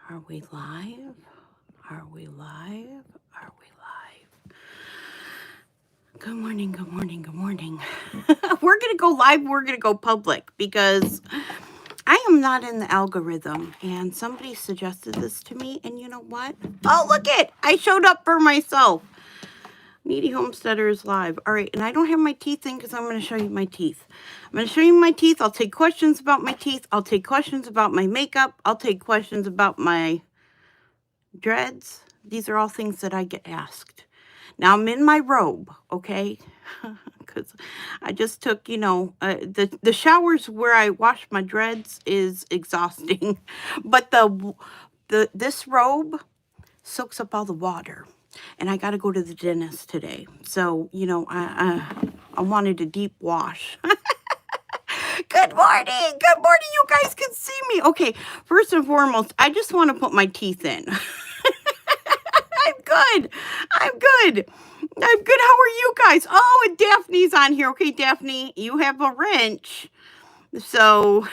Are we live? Are we live? Are we live? Good morning, good morning, good morning. We're going to go live. We're going to go public because I am not in the algorithm. And somebody suggested this to me. And you know what? Oh, look it. I showed up for myself. Kneady Homesteader is live. All right. And I don't have my teeth in because I'm going to show you my teeth. I'm going to show you my teeth. I'll take questions about my teeth. I'll take questions about my makeup. I'll take questions about my dreads. These are all things that I get asked. Now I'm in my robe, okay? Because I just took, you know, the showers where I wash my dreads is exhausting, but this robe soaks up all the water, and I got to go to the dentist today. So you know, I wanted a deep wash. Good morning. Good morning. You guys can see me. Okay, first and foremost, I just want to put my teeth in. I'm good. I'm good. I'm good. How are you guys? Oh, and Daphne's on here. Okay, Daphne, you have a wrench. So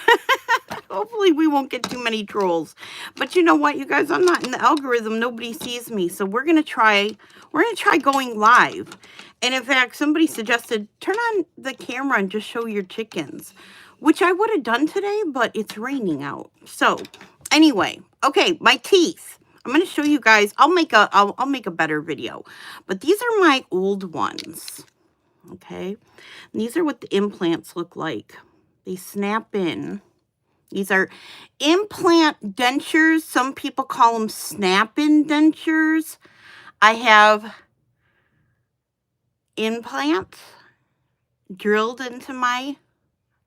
hopefully we won't get too many trolls. But you know what, you guys, I'm not in the algorithm. Nobody sees me. So we're going to try going live. And in fact, somebody suggested turn on the camera and just show your chickens, which I would have done today, but it's raining out. So anyway, okay, my teeth. I'm going to show you guys. I'll make a better video. But these are my old ones. Okay? And these are what the implants look like. They snap in. These are implant dentures. Some people call them snap-in dentures. I have implants drilled into my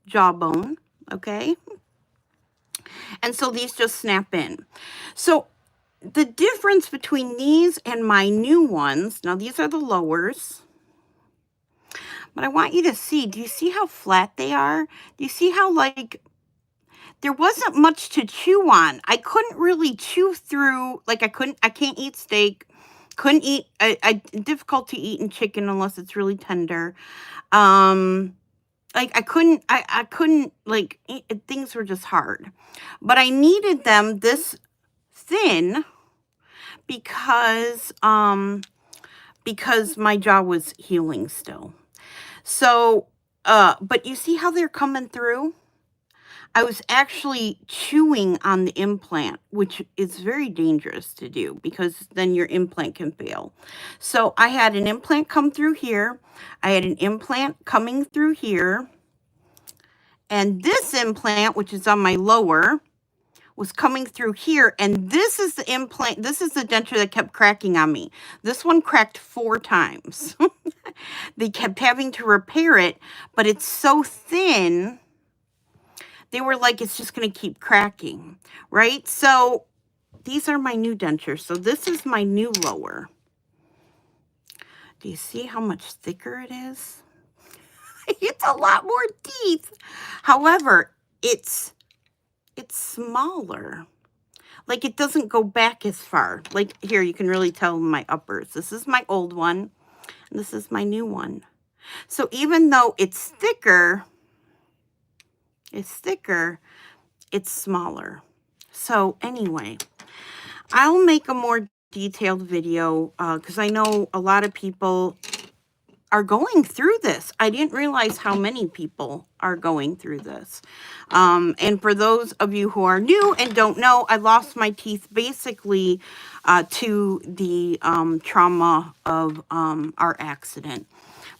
jawbone. Okay? And so these just snap in. So the difference between these and my new ones, now these are the lowers, but I want you to see, do you see how flat they are? Do you see how, like, there wasn't much to chew on? I couldn't really chew through, like I can't eat steak, couldn't eat, difficulty eating chicken unless it's really tender. Like I couldn't, like, things were just hard. But I needed them this thin because my jaw was healing still. So, but you see how they're coming through? I was actually chewing on the implant, which is very dangerous to do because then your implant can fail. So I had an implant come through here. I had an implant coming through here. And this implant, which is on my lower, was coming through here, and this is the implant, this is the denture that kept cracking on me. This one cracked 4 times. They kept having to repair it, but it's so thin, they were like, it's just going to keep cracking, right? So these are my new dentures. So this is my new lower. Do you see how much thicker it is? It's a lot more teeth. However, it's smaller. Like, it doesn't go back as far. Like, here, you can really tell my uppers. This is my old one, and this is my new one. So even though it's thicker, it's smaller. So anyway, I'll make a more detailed video because I know a lot of people are going through this. I didn't realize how many people are going through this. And for those of you who are new and don't know, I lost my teeth basically to the trauma of our accident.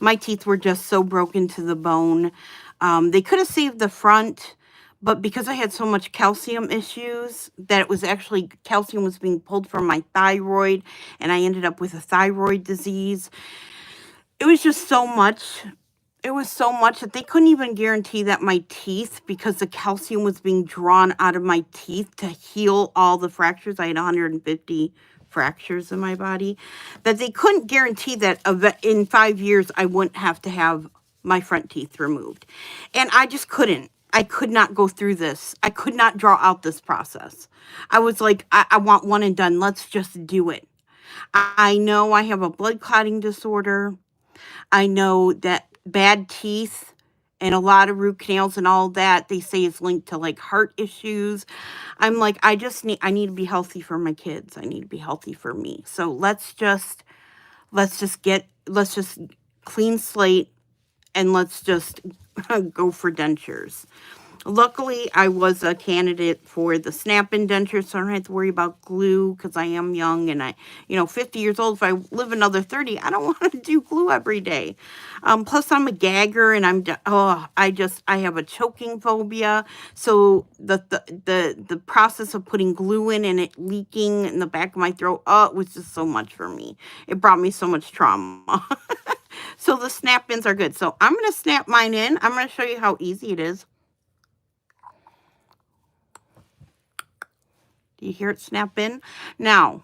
My teeth were just so broken to the bone. They could have saved the front, but because I had so much calcium issues that it was actually, calcium was being pulled from my thyroid, and I ended up with a thyroid disease. It was just so much. It was so much that they couldn't even guarantee that my teeth, because the calcium was being drawn out of my teeth to heal all the fractures. I had 150 fractures in my body, that they couldn't guarantee that in 5 years I wouldn't have to have my front teeth removed. And I just couldn't. I could not go through this. I could not draw out this process. I was like, I want one and done. Let's just do it. I know I have a blood clotting disorder. I know that bad teeth And a lot of root canals and all that, they say is linked to like heart issues. I'm like, I need to be healthy for my kids. I need to be healthy for me. So let's just clean slate, and let's just go for dentures. Luckily, I was a candidate for the snap-in denture, so I don't have to worry about glue because I am young and 50 years old. If I live another 30, I don't want to do glue every day. Plus, I'm a gagger and I have a choking phobia. So the process of putting glue in and it leaking in the back of my throat, it was just so much for me. It brought me so much trauma. So the snap-ins are good. So I'm going to snap mine in. I'm going to show you how easy it is. Do you hear it snap in? Now,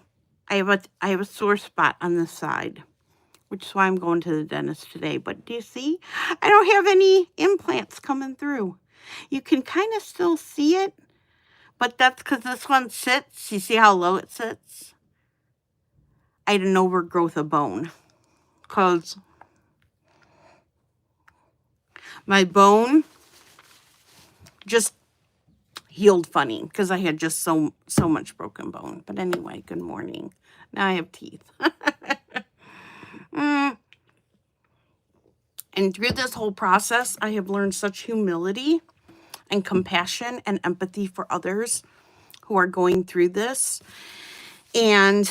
I have a sore spot on this side, which is why I'm going to the dentist today. But do you see? I don't have any implants coming through. You can kind of still see it, but that's because this one sits. You see how low it sits? I had an overgrowth of bone because my bone just healed funny because I had just so much broken bone. But anyway, good morning. Now I have teeth. And through this whole process, I have learned such humility and compassion and empathy for others who are going through this. And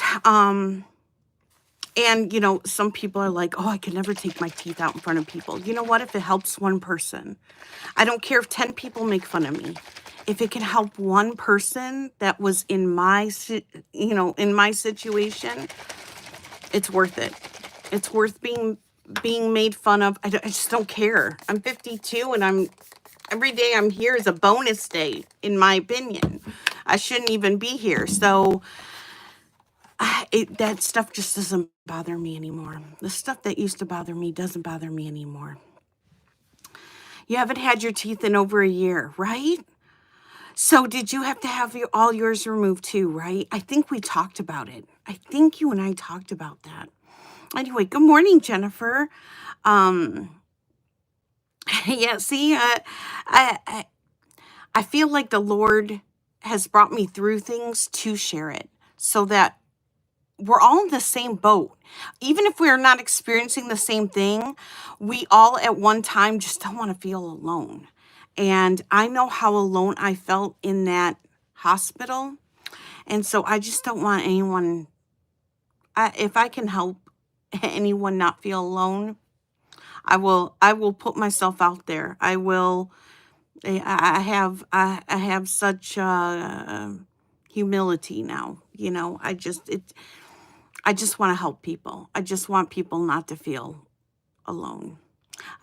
some people are like, oh, I could never take my teeth out in front of people. You know what? If it helps one person, I don't care if 10 people make fun of me. If it can help one person that was in my situation, it's worth it. It's worth being made fun of. I just don't care. I'm 52 and every day I'm here is a bonus day, in my opinion. I shouldn't even be here. So that stuff just doesn't bother me anymore. The stuff that used to bother me doesn't bother me anymore. You haven't had your teeth in over a year, right? So did you have to have all yours removed too, right? I think we talked about it. I think you and I talked about that. Anyway, good morning, Jennifer. Yeah, see, I feel like the Lord has brought me through things to share it so that we're all in the same boat. Even if we're not experiencing the same thing, we all at one time just don't want to feel alone. And I know how alone I felt in that hospital. And so I just don't want anyone, if I can help anyone not feel alone, I will put myself out there. I have such humility now. I just want to help people. I just want people not to feel alone.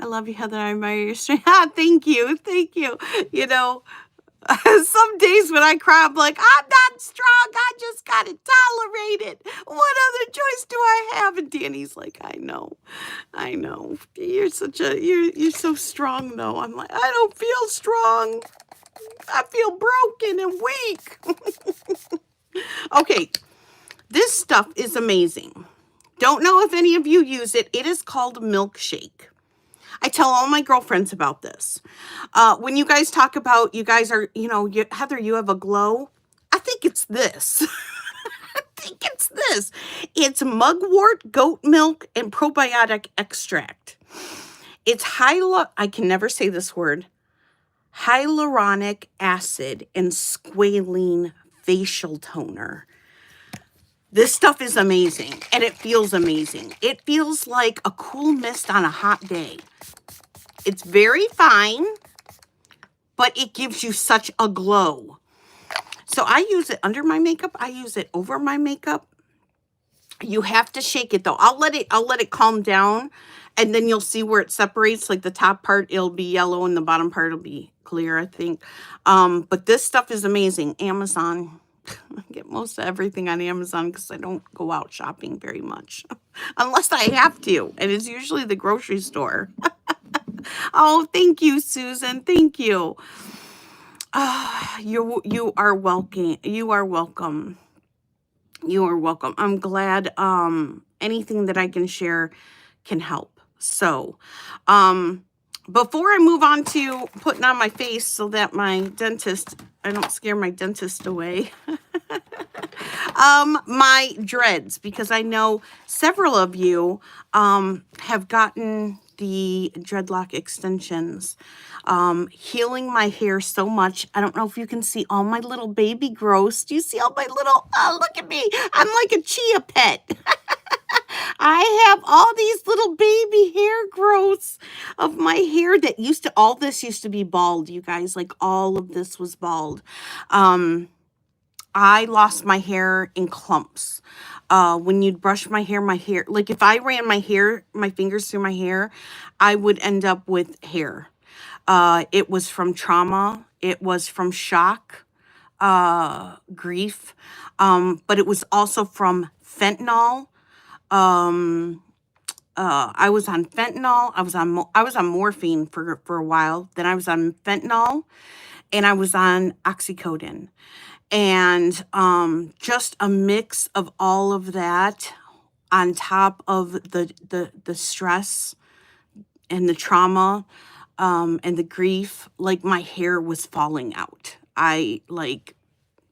I love you, Heather. I admire your strength. Thank you. Thank you. Some days when I cry, I'm like, I'm not strong. I just got to tolerate it. What other choice do I have? And Danny's like, I know. You're you're so strong though. I'm like, I don't feel strong. I feel broken and weak. Okay. This stuff is amazing. Don't know if any of you use it. It is called Milkshake. I tell all my girlfriends about this. When you guys talk about, you guys are, Heather, you have a glow. I think it's this. It's mugwort, goat milk, and probiotic extract. It's I can never say this word. Hyaluronic acid and squalene facial toner. This stuff is amazing, and it feels amazing. It feels like a cool mist on a hot day. It's very fine, but it gives you such a glow. So I use it under my makeup. I use it over my makeup. You have to shake it though. I'll let it calm down, and then you'll see where it separates. Like the top part, it'll be yellow, and the bottom part will be clear, I think. But this stuff is amazing. Amazon. I get most of everything on Amazon because I don't go out shopping very much. Unless I have to. And it's usually the grocery store. Oh, thank you, Susan. Thank you. You are welcome. You are welcome. You are welcome. I'm glad anything that I can share can help. So, before I move on to putting on my face so that I don't scare my dentist away. My dreads, because I know several of you have gotten the dreadlock extensions. Healing my hair so much. I don't know if you can see all my little baby growths. Do you see all my little, oh, look at me. I'm like a chia pet. I have all these little baby hair growths of my hair that all this used to be bald, you guys. Like all of this was bald. I lost my hair in clumps. When you'd brush my hair, like if I ran my fingers through my hair, I would end up with hair. It was from trauma. It was from shock, grief. But it was also from fentanyl. I was on fentanyl. I was on morphine for a while. Then I was on fentanyl, and I was on oxycodone. And just a mix of all of that on top of the stress and the trauma and the grief, like my hair was falling out.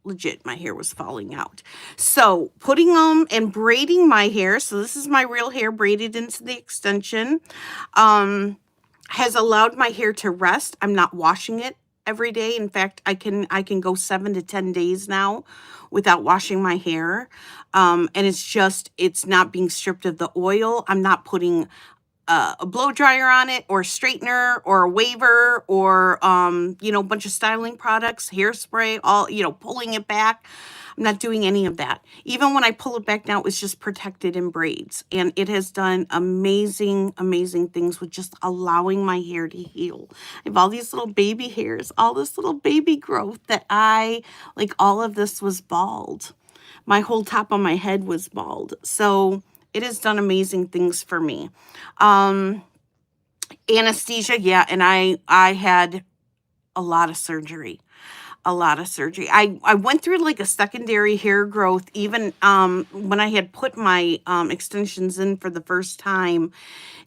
Legit, my hair was falling out. So putting and braiding my hair, so this is my real hair braided into the extension, has allowed my hair to rest. I'm not washing it every day. In fact, I can go 7 to 10 days now without washing my hair. And it's not being stripped of the oil. I'm not putting a blow dryer on it, or a straightener, or a waver, or a bunch of styling products, hairspray, all, pulling it back. I'm not doing any of that. Even when I pull it back now, it's just protected in braids. And it has done amazing, amazing things with just allowing my hair to heal. I have all these little baby hairs, all this little baby growth that all of this was bald. My whole top of my head was bald. So it has done amazing things for me. Anesthesia, yeah, and I had a lot of surgery. I went through like a secondary hair growth even when I had put my extensions in for the first time.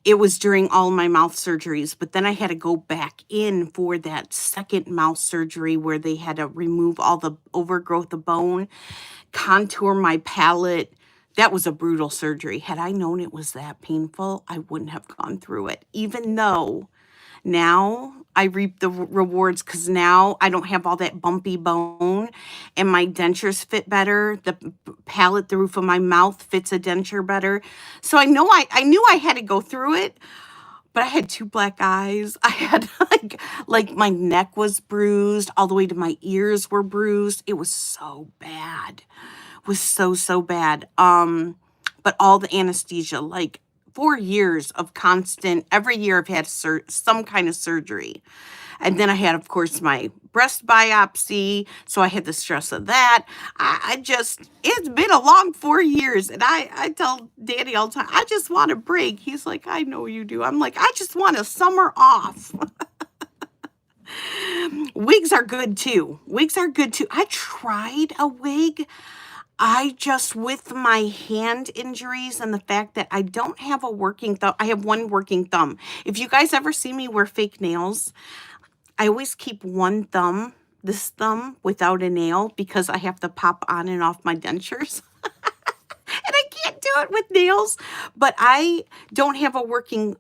It was during all my mouth surgeries, but then I had to go back in for that second mouth surgery where they had to remove all the overgrowth of bone, contour my palate. That was a brutal surgery. Had I known it was that painful, I wouldn't have gone through it, even though now I reap the rewards, because now I don't have all that bumpy bone and my dentures fit better. The palate, the roof of my mouth fits a denture better. So I knew I had to go through it, but I had 2 black eyes. I had like my neck was bruised, all the way to my ears were bruised. It was so bad. It was so bad. But all the anesthesia, like 4 years of constant, every year I've had some kind of surgery. And then I had, of course, my breast biopsy. So I had the stress of that. It's been a long 4 years. And I tell Daddy all the time, I just want a break. He's like, I know you do. I'm like, I just want a summer off. Wigs are good too. I tried a wig. With my hand injuries and the fact that I don't have a working thumb, I have one working thumb. If you guys ever see me wear fake nails, I always keep one thumb, this thumb, without a nail, because I have to pop on and off my dentures. And I can't do it with nails, but I don't have a working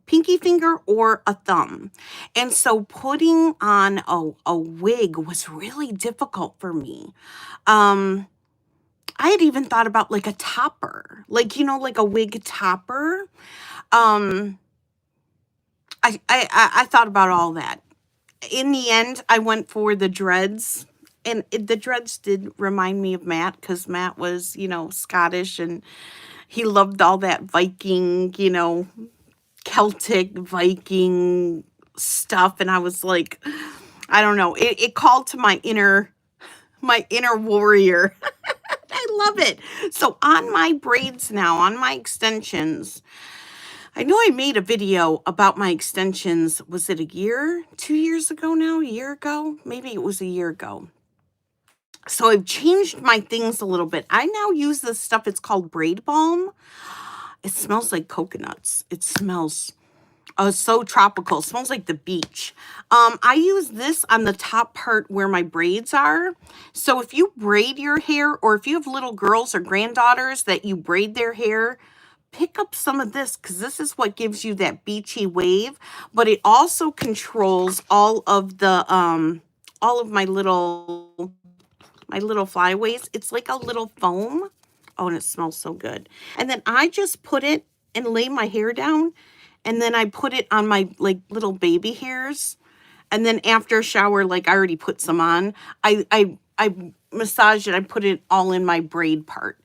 pinky finger or a thumb. And so putting on a wig was really difficult for me. I had even thought about like a topper, like a wig topper. I thought about all that. In the end, I went for the dreads. And the dreads did remind me of Matt, because Matt was, Scottish, and he loved all that Viking, Celtic Viking stuff. And I was like, I don't know. It called to my inner warrior. I love it. So on my braids now, on my extensions, I know I made a video about my extensions. Was it 2 years ago now? A year ago? Maybe it was a year ago. So I've changed my things a little bit. I now use this stuff. It's called braid balm. It smells like coconuts. It smells Oh, it's so tropical. It smells like the beach. I use this on the top part where my braids are. So if you braid your hair, or if you have little girls or granddaughters that you braid their hair, pick up some of this, because this is what gives you that beachy wave. But it also controls all of the all of my little flyaways. It's like a little foam. Oh, and it smells so good. And then I just put it and lay my hair down, and then I put it on my like little baby hairs. And then after a shower, like I already put some on, I massage it. I put it all in my braid part.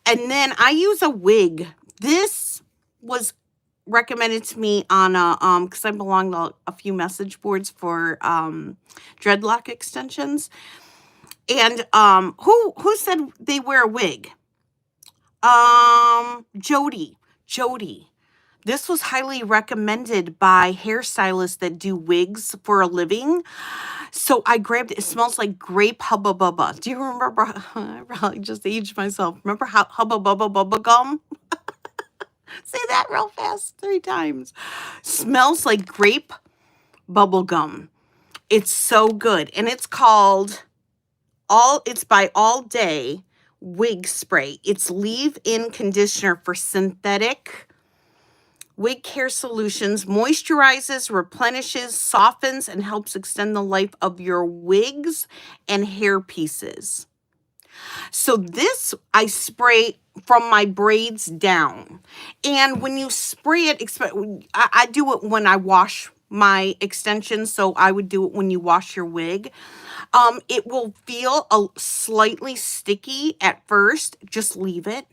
And then I use a wig. This was recommended to me on a because I belong to a few message boards for dreadlock extensions. And who said they wear a wig? Jody. This was highly recommended by hairstylists that do wigs for a living. So I grabbed it. It smells like grape Hubba Bubba. Do you remember? I probably just aged myself. Remember how Hubba Bubba Bubba Gum? Say that real fast 3 times. Smells like grape bubble gum. It's so good. And it's called it's by All Day Wig Spray. It's leave-in conditioner for synthetic wig care solutions. Moisturizes, replenishes, softens, and helps extend the life of your wigs and hair pieces. So this I spray from my braids down. And when you spray it, I do it when I wash my extensions. So I would do it when you wash your wig. It will feel slightly sticky at first. Just leave it.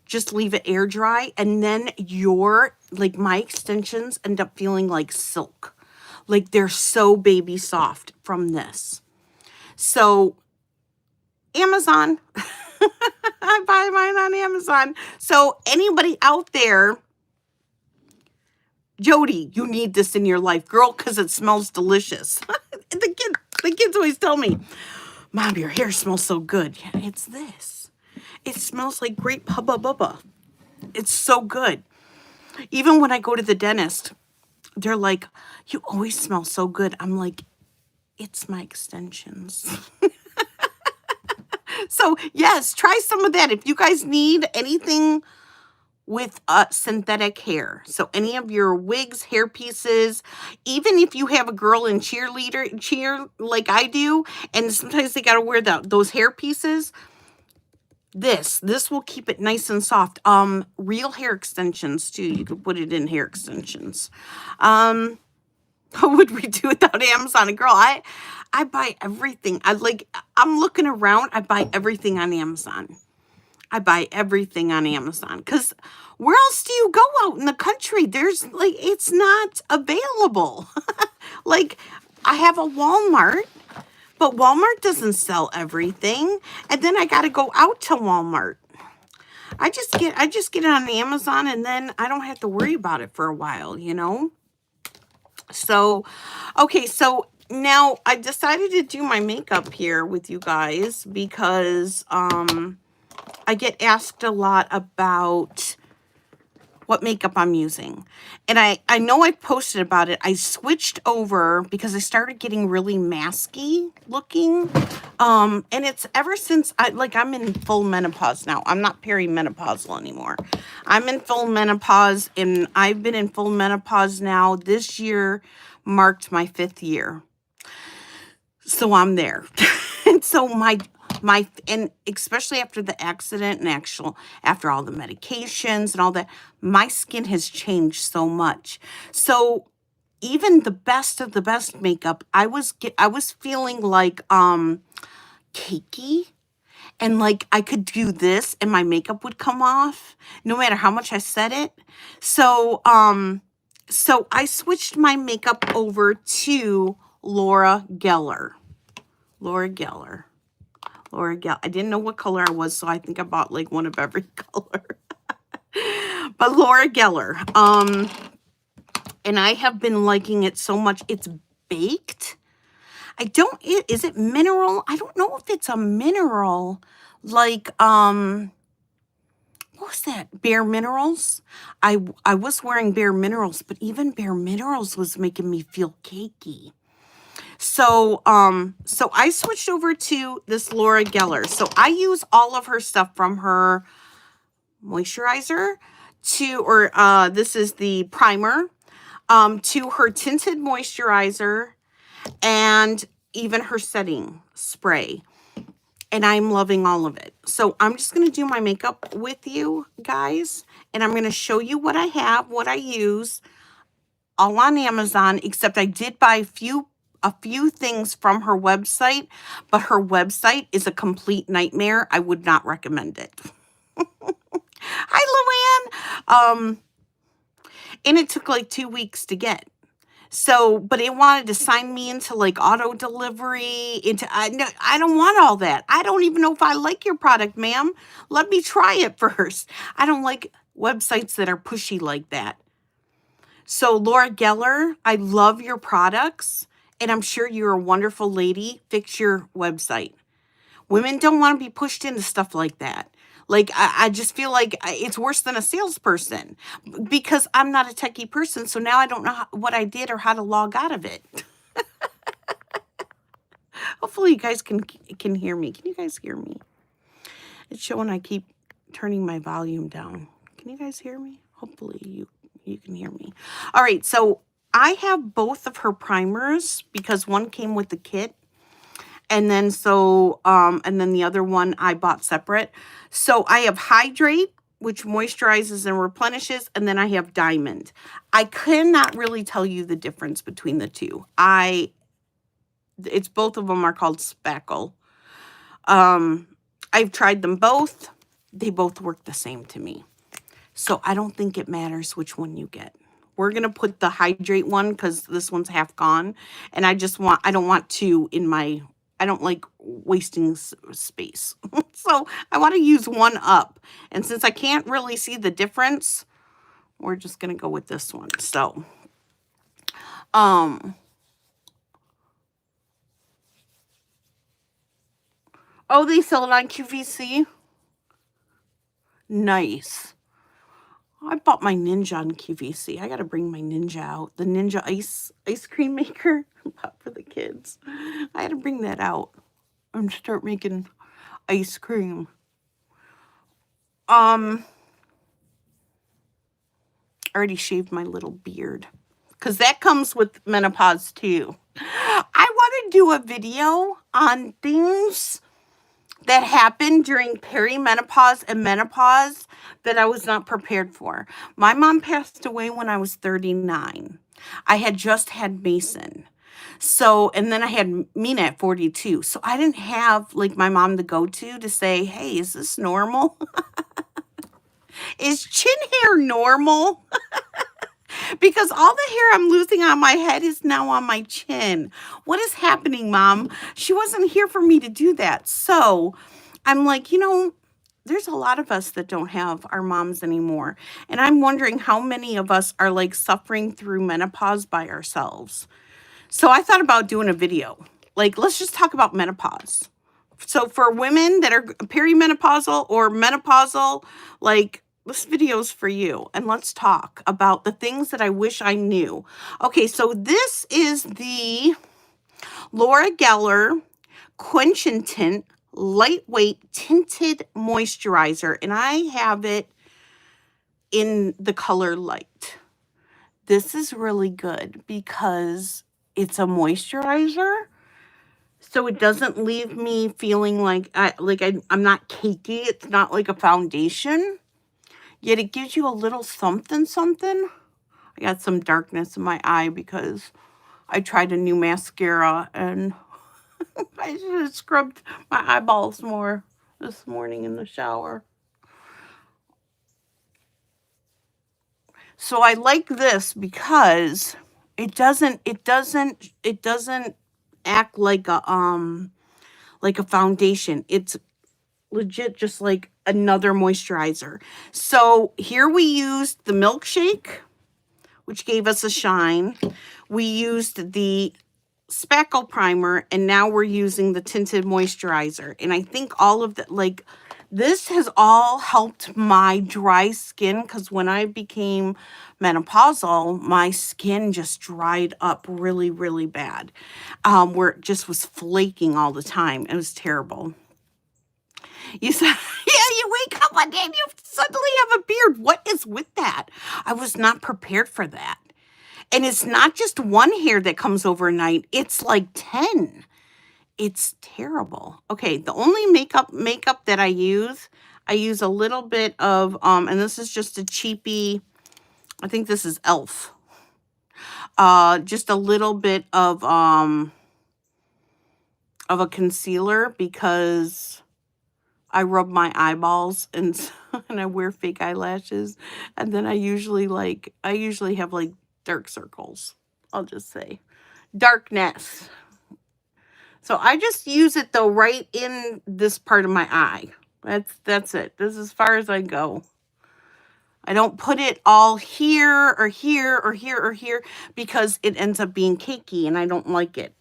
Just leave it air dry. And then my extensions end up feeling like silk. Like they're so baby soft from this. So Amazon. I buy mine on Amazon. So anybody out there, Jody, you need this in your life, girl, because it smells delicious. The kids always tell me, Mom, your hair smells so good. Yeah, it's this. It smells like grape Hubba Bubba. It's so good. Even when I go to the dentist, they're like, you always smell so good. I'm like, it's my extensions. So yes, try some of that. If you guys need anything with synthetic hair, so any of your wigs, hair pieces, even if you have a girl in cheer like I do, and sometimes they got to wear those hair pieces, this will keep it nice and soft. Real hair extensions too. You could put it in hair extensions. What would we do without Amazon? And girl, I buy everything. I'm looking around. I buy everything on Amazon. Because where else do you go out in the country? There's it's not available. Like I have a Walmart, but Walmart doesn't sell everything. And then I got to go out to Walmart. I just get it on Amazon, and then I don't have to worry about it for a while, So, okay, so now I decided to do my makeup here with you guys because I get asked a lot about what makeup I'm using. And I know I posted about it. I switched over because I started getting really masky looking. And it's ever since I'm in full menopause now. I'm not perimenopausal anymore. I'm in full menopause, and I've been in full menopause now. This year marked my 5th year. So I'm there. And so and especially after the accident and after all the medications and all that, my skin has changed so much. So even the best of the best makeup, I was feeling like cakey, and like I could do this and my makeup would come off no matter how much I set it. So I switched my makeup over to Laura Geller. I didn't know what color I was, so I think I bought like one of every color. But Laura Geller. And I have been liking it so much. It's baked. Is it mineral? I don't know if it's a mineral. Like, what what was that? Bare Minerals. I was wearing Bare Minerals, but even Bare Minerals was making me feel cakey. So, so I switched over to this Laura Geller. So I use all of her stuff from her moisturizer this is the primer, to her tinted moisturizer and even her setting spray. And I'm loving all of it. So I'm just going to do my makeup with you guys. And I'm going to show you what I have, what I use, all on Amazon, except I did buy a few things from her website, but her website is a complete nightmare. I would not recommend it. Hi, Luann. And it took like 2 weeks to get. So, but it wanted to sign me into like auto delivery. No, I don't want all that. I don't even know if I like your product, ma'am. Let me try it first. I don't like websites that are pushy like that. So, Laura Geller, I love your products, and I'm sure you're a wonderful lady. Fix your website. Women don't want to be pushed into stuff like that. Like, I just feel like it's worse than a salesperson because I'm not a techie person. So now I don't know what I did or how to log out of it. Hopefully you guys can hear me. Can you guys hear me? It's showing I keep turning my volume down. Can you guys hear me? Hopefully you can hear me. All right. So I have both of her primers because one came with the kit. And then and then the other one I bought separate. So I have Hydrate, which moisturizes and replenishes, and then I have Diamond. I cannot really tell you the difference between the two. It's both of them are called Spackle. I've tried them both. They both work the same to me. So I don't think it matters which one you get. We're going to put the Hydrate one because this one's half gone. And I don't want two in my... I don't like wasting space. So I want to use one up. And since I can't really see the difference, we're just going to go with this one. So, oh, they sell it on QVC? Nice. I bought my Ninja on QVC. I got to bring my Ninja out. The Ninja ice cream maker. Bought for the kids. I had to bring that out and start making ice cream. I already shaved my little beard because that comes with menopause too. I want to do a video on things that happened during perimenopause and menopause that I was not prepared for. My mom passed away when I was 39. I had just had Mason. So, and then I had Mina at 42. So I didn't have like my mom to go to say, hey, is this normal? Is chin hair normal? Because all the hair I'm losing on my head is now on my chin. What is happening, Mom? She wasn't here for me to do that. So I'm like, there's a lot of us that don't have our moms anymore. And I'm wondering how many of us are like suffering through menopause by ourselves. So I thought about doing a video. Like, let's just talk about menopause. So for women that are perimenopausal or menopausal, like, this video is for you. And let's talk about the things that I wish I knew. Okay, so this is the Laura Geller Quench and Tint Lightweight Tinted Moisturizer. And I have it in the color light. This is really good because it's a moisturizer. So it doesn't leave me feeling like I'm not cakey. It's not like a foundation. Yet it gives you a little something. I got some darkness in my eye because I tried a new mascara and I should have scrubbed my eyeballs more this morning in the shower. So I like this because it doesn't act like a foundation. It's legit just like another moisturizer. So here we used the Milkshake, which gave us a shine. We used the Spackle primer, and now we're using the tinted moisturizer. And I think all of that, like, This has all helped my dry skin because when I became menopausal, my skin just dried up really, really bad, where it just was flaking all the time. It was terrible. You said, yeah, you wake up one day and you suddenly have a beard. What is with that? I was not prepared for that. And it's not just one hair that comes overnight, it's like 10. It's terrible. Okay, the only makeup that I use a little bit of and this is just a cheapie. I think this is Elf. Just a little bit of a concealer because I rub my eyeballs and and I wear fake eyelashes, and then I usually have like dark circles. I'll just say darkness. So I just use it though right in this part of my eye. That's it. This is as far as I go. I don't put it all here or here or here or here because it ends up being cakey and I don't like it.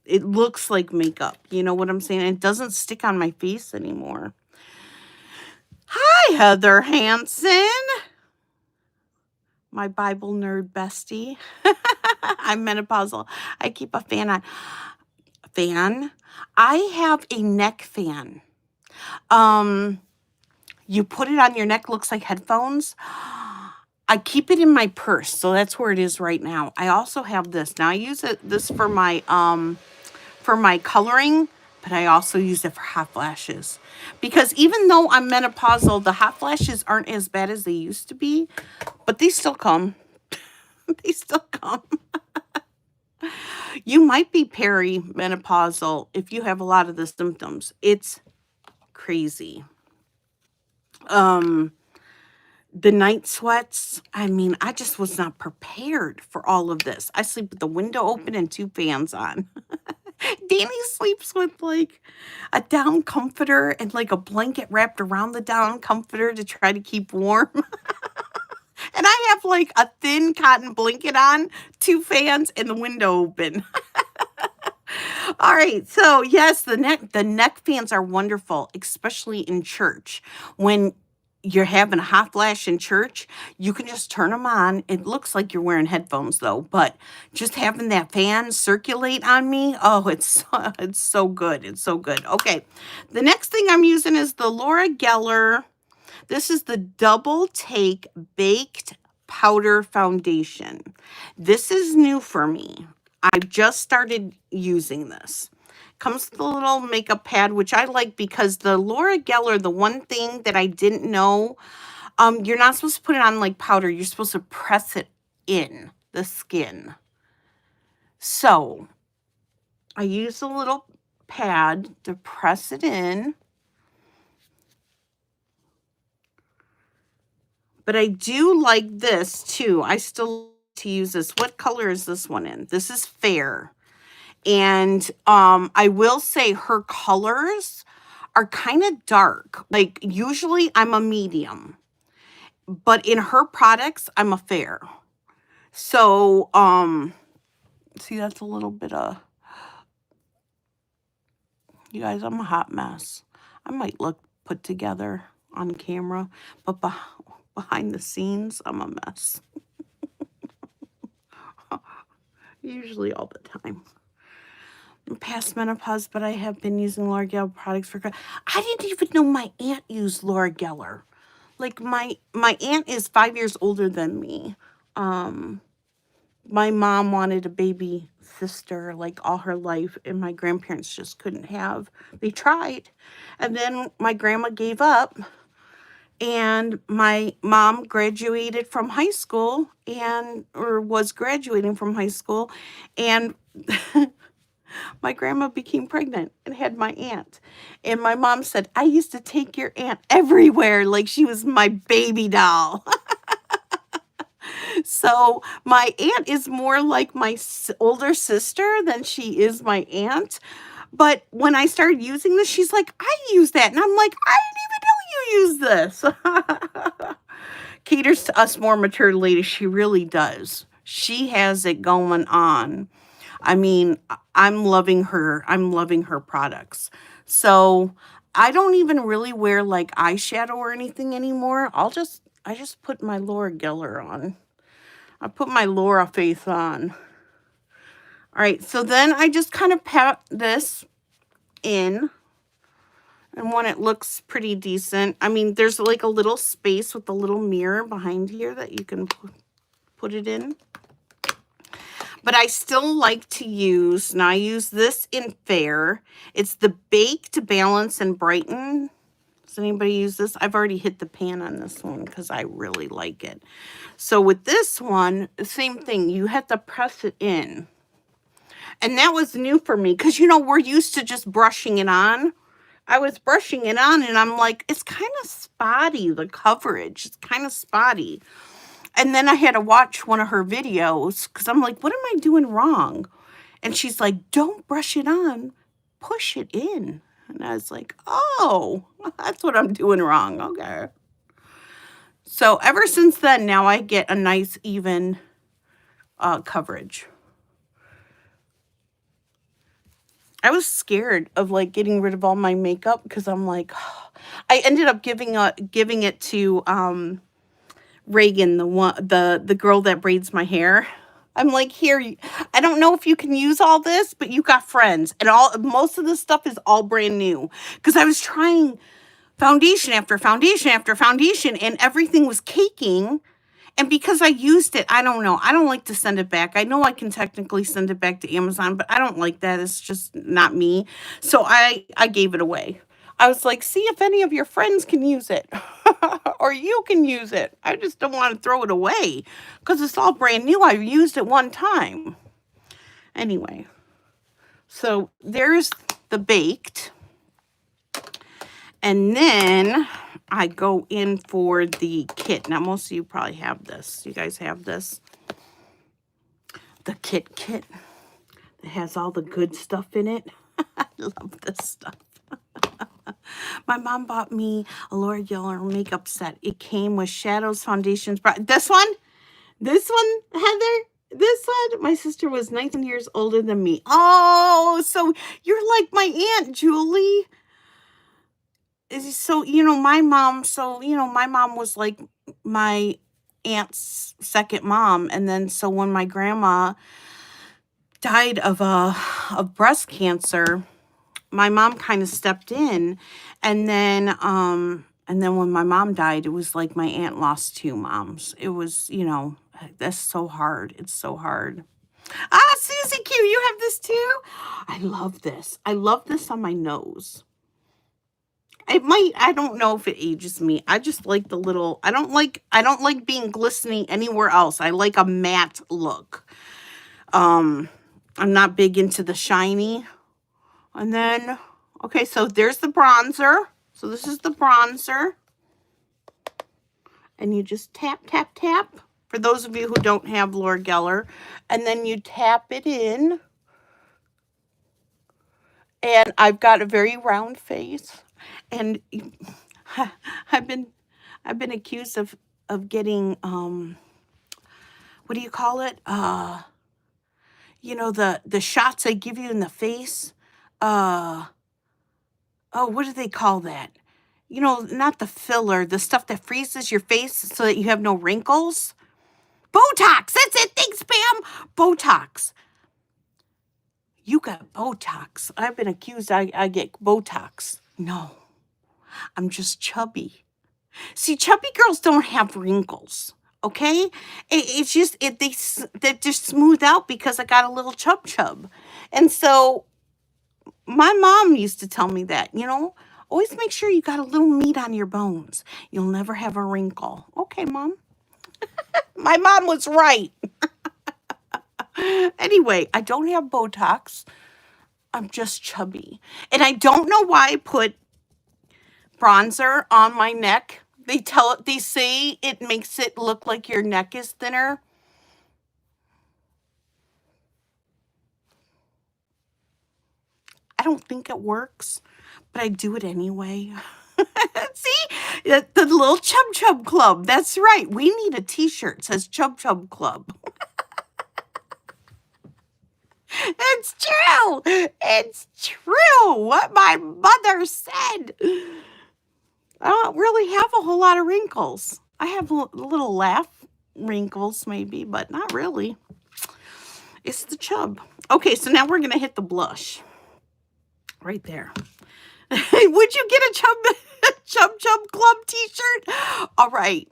It looks like makeup. You know what I'm saying? It doesn't stick on my face anymore. Hi, Heather Hansen. My Bible nerd bestie. I'm menopausal. I keep a fan on. Fan? I have a neck fan. You put it on your neck, looks like headphones. I keep it in my purse, so that's where it is right now. I also have this. Now I use this for my coloring, but I also use it for hot flashes. Because even though I'm menopausal, the hot flashes aren't as bad as they used to be, but they still come. They still come. You might be perimenopausal if you have a lot of the symptoms. It's crazy. The night sweats, I mean, I just was not prepared for all of this. I sleep with the window open and 2 fans on. Danny sleeps with like a down comforter and like a blanket wrapped around the down comforter to try to keep warm. And I have like a thin cotton blanket on, 2 fans, and the window open. All right, so yes, the neck fans are wonderful, especially in church. When you're having a hot flash in church, you can just turn them on. It looks like you're wearing headphones though, but just having that fan circulate on me, oh, it's so good. It's so good. Okay, the next thing I'm using is the Laura Geller. This is the Double Take Baked Powder Foundation. This is new for me. I just started using this. Comes with a little makeup pad, which I like because the Laura Geller, the one thing that I didn't know, you're not supposed to put it on like powder. You're supposed to press it in the skin. So I use a little pad to press it in. But I do like this too. I still like to use this. What color is this one in? This is fair. And I will say her colors are kind of dark. Like usually I'm a medium, but in her products, I'm a fair. So, see, that's a little bit of, you guys, I'm a hot mess. I might look put together on camera, but behind the scenes, I'm a mess. Usually all the time. I'm past menopause, but I have been using Laura Geller products for. I didn't even know my aunt used Laura Geller. Like my aunt is 5 years older than me. My mom wanted a baby sister like all her life, and my grandparents just couldn't have. They tried, and then my grandma gave up. And my mom graduated from high school or was graduating from high school, and my grandma became pregnant and had my aunt. And my mom said, I used to take your aunt everywhere like she was my baby doll. So my aunt is more like my older sister than she is my aunt. But when I started using this, she's like, I use that. And I'm like, I didn't even know you use this. Caters to us more mature ladies. She really does. She has it going on. I mean, I'm loving her. I'm loving her products. So I don't even really wear like eyeshadow or anything anymore. I just put my Laura Geller on. I put my Laura face on. All right, so then I just kind of pat this in. And when it looks pretty decent, I mean, there's like a little space with a little mirror behind here that you can put it in. But I still like to use, now I use this in Fair. It's the Bake to Balance and Brighten. Does anybody use this? I've already hit the pan on this one because I really like it. So with this one, the same thing. You have to press it in. And that was new for me because, you know, we're used to just brushing it on. I was brushing it on and I'm like, it's kind of spotty, the coverage. It's kind of spotty. And then I had to watch one of her videos because I'm like, what am I doing wrong? And she's like, don't brush it on, push it in. And I was like, oh, that's what I'm doing wrong. Okay. So ever since then, now I get a nice even coverage. I was scared of like getting rid of all my makeup because I'm like, oh. I ended up giving it to Reagan, the girl that braids my hair. I'm like, here, I don't know if you can use all this, but you got friends, and most of this stuff is all brand new because I was trying foundation after foundation after foundation, and everything was caking. And because I used it, I don't know. I don't like to send it back. I know I can technically send it back to Amazon, but I don't like that. It's just not me. So I gave it away. I was like, see if any of your friends can use it or you can use it. I just don't want to throw it away because it's all brand new. I've used it one time. Anyway, so there's the baked. And then I go in for the kit. Now, most of you probably have this. You guys have this? The kit. It has all the good stuff in it. I love this stuff. My mom bought me a Laura Geller makeup set. It came with shadows, foundations. This one, Heather, this one. My sister was 19 years older than me. Oh, so you're like my Aunt Julie. So, you know, my mom was like my aunt's second mom. And then so when my grandma died of breast cancer, my mom kind of stepped in. And then when my mom died, it was like my aunt lost two moms. It was, you know, that's so hard. It's so hard. Ah, Susie Q, you have this too? I love this. I love this on my nose. I don't know if it ages me. I just like the little, I don't like being glistening anywhere else. I like a matte look. I'm not big into the shiny. And then, okay, so there's the bronzer. So this is the bronzer. And you just tap, tap, tap. For those of you who don't have Laura Geller. And then you tap it in. And I've got a very round face. And I've been accused of getting what do you call it? You know, the shots they give you in the face. Oh, what do they call that? You know, not the filler, the stuff that freezes your face so that you have no wrinkles. Botox. That's it. Thanks, Pam. Botox. You got Botox. I've been accused I get Botox. No, I'm just chubby. See, chubby girls don't have wrinkles, okay? It's just, they just smooth out because I got a little chub. And so my mom used to tell me that, you know, always make sure you got a little meat on your bones. You'll never have a wrinkle. Okay, Mom. My mom was right. Anyway, I don't have Botox. I'm just chubby. And I don't know why I put bronzer on my neck. They say it makes it look like your neck is thinner. I don't think it works, but I do it anyway. See? The little Chub Club. That's right. We need a t-shirt that says Chub Club. It's true. It's true. What my mother said. I don't really have a whole lot of wrinkles. I have little laugh wrinkles maybe, but not really. It's the chub. Okay, so now we're going to hit the blush. Right there. Would you get a Chub Club t-shirt? All right.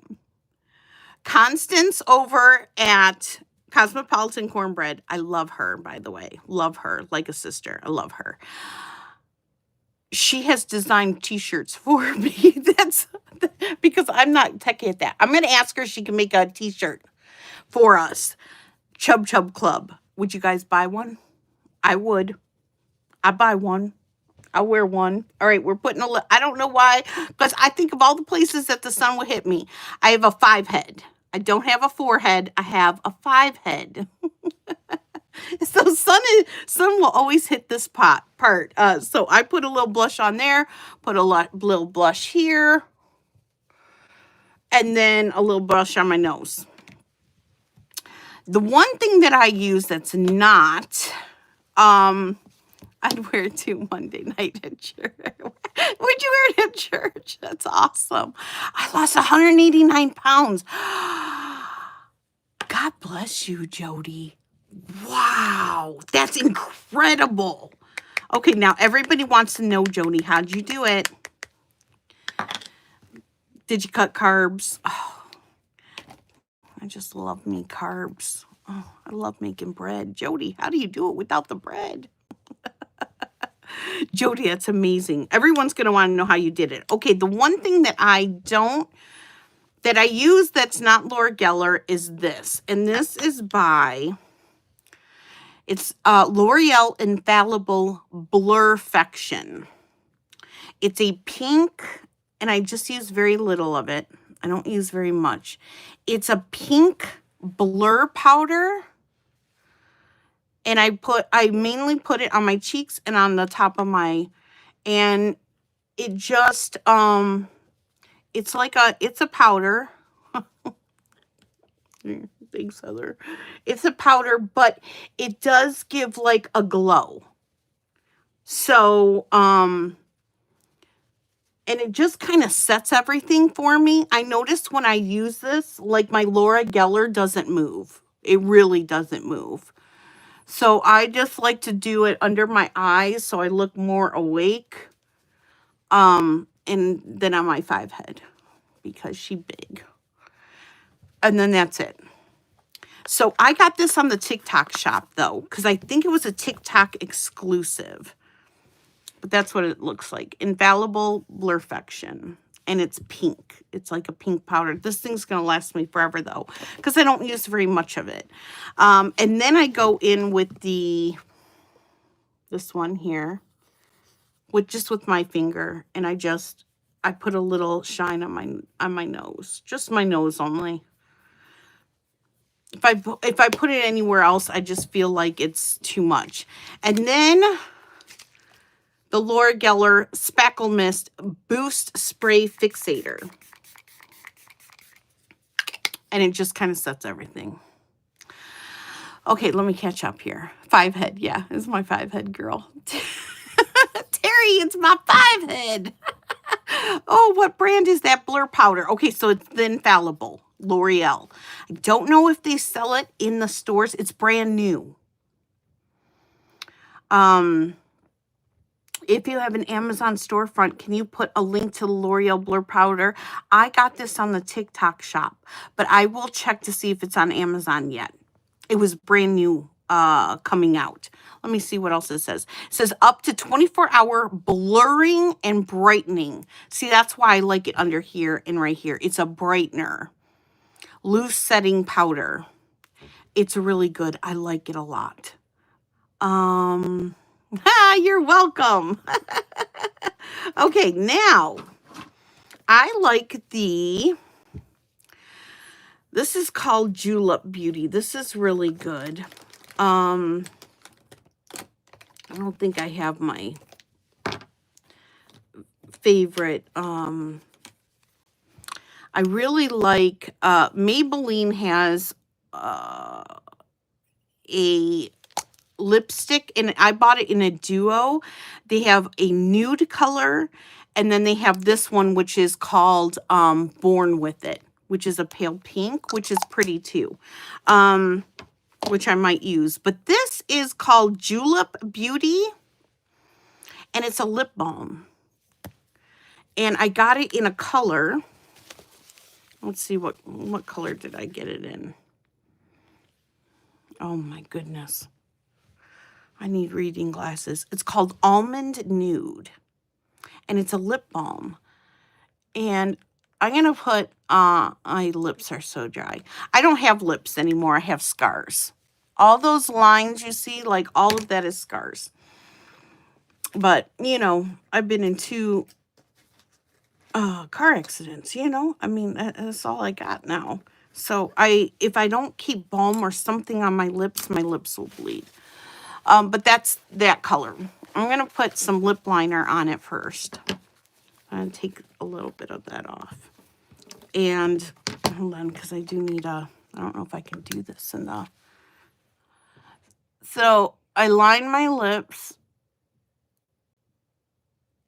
Constance over at Cosmopolitan Cornbread. I love her, by the way. Love her like a sister. I love her. She has designed t-shirts for me. That's because I'm not techie at that. I'm going to ask her if she can make a t-shirt for us. Chub Club. Would you guys buy one? I would. I'd buy one. I'll wear one. All right, we're putting I don't know why, because I think of all the places that the sun will hit me. I have a 5 head. I don't have a 4 head. I have a 5 head. So sun will always hit this part. So I put a little blush on there, put a little blush here, and then a little blush on my nose. The one thing that I use that's not, I'd wear it to Monday night at church. Would you wear it at church? That's awesome. I lost 189 pounds. God bless you, Jody. Wow, that's incredible. Okay, now everybody wants to know, Jody, how'd you do it? Did you cut carbs? Oh, I just love me carbs. Oh, I love making bread. Jody, how do you do it without the bread? Jody, that's amazing. Everyone's going to want to know how you did it. Okay, the one thing that I use that's not Laura Geller is this. And this is by, it's L'Oreal Infallible Blurfection. It's a pink, and I just use very little of it. I don't use very much. It's a pink blur powder. And I mainly put it on my cheeks and on the top of and it just, it's a powder. Thanks, Heather. It's a powder, but it does give like a glow. So, and it just kind of sets everything for me. I noticed when I use this, like my Laura Geller doesn't move. It really doesn't move. So I just like to do it under my eyes so I look more awake. And then on my 5 head because she big. And then that's it. So I got this on the TikTok shop though, because I think it was a TikTok exclusive. But that's what it looks like. Infallible Blurfection. And it's pink. It's like a pink powder. This thing's going to last me forever, though, because I don't use very much of it. And then I go in with this one here, with my finger, and I put a little shine on my nose, just my nose only. If I put it anywhere else, I just feel like it's too much. And then the Laura Geller Spackle Mist Boost Spray Fixator. And it just kind of sets everything. Okay, let me catch up here. 5 head, yeah, this is my 5 head girl. Terry, it's my 5 head. Oh, what brand is that blur powder? Okay, so it's the Infallible, L'Oreal. I don't know if they sell it in the stores. It's brand new. If you have an Amazon storefront, can you put a link to the L'Oreal Blur Powder? I got this on the TikTok shop, but I will check to see if it's on Amazon yet. It was brand new coming out. Let me see what else it says. It says up to 24-hour blurring and brightening. See, that's why I like it under here and right here. It's a brightener. Loose setting powder. It's really good. I like it a lot. You're welcome. Okay, now I like this is called Julep Beauty. This is really good. I don't think I have my favorite. I really like, Maybelline has a lipstick, and I bought it in a duo. They have a nude color, and then they have this one, which is called Born With It, which is a pale pink, which is pretty too, which I might use. But this is called Julep Beauty, and it's a lip balm. And I got it in a color. Let's see, what color did I get it in? Oh my goodness. I need reading glasses. It's called Almond Nude. And it's a lip balm. And I'm going to put, my lips are so dry. I don't have lips anymore. I have scars. All those lines you see, like all of that is scars. But, you know, I've been in 2 car accidents, you know. I mean, that's all I got now. So if I don't keep balm or something on my lips will bleed. But that's that color. I'm going to put some lip liner on it first. I'm going to take a little bit of that off. And hold on, because I do need I don't know if I can do this enough. So I line my lips.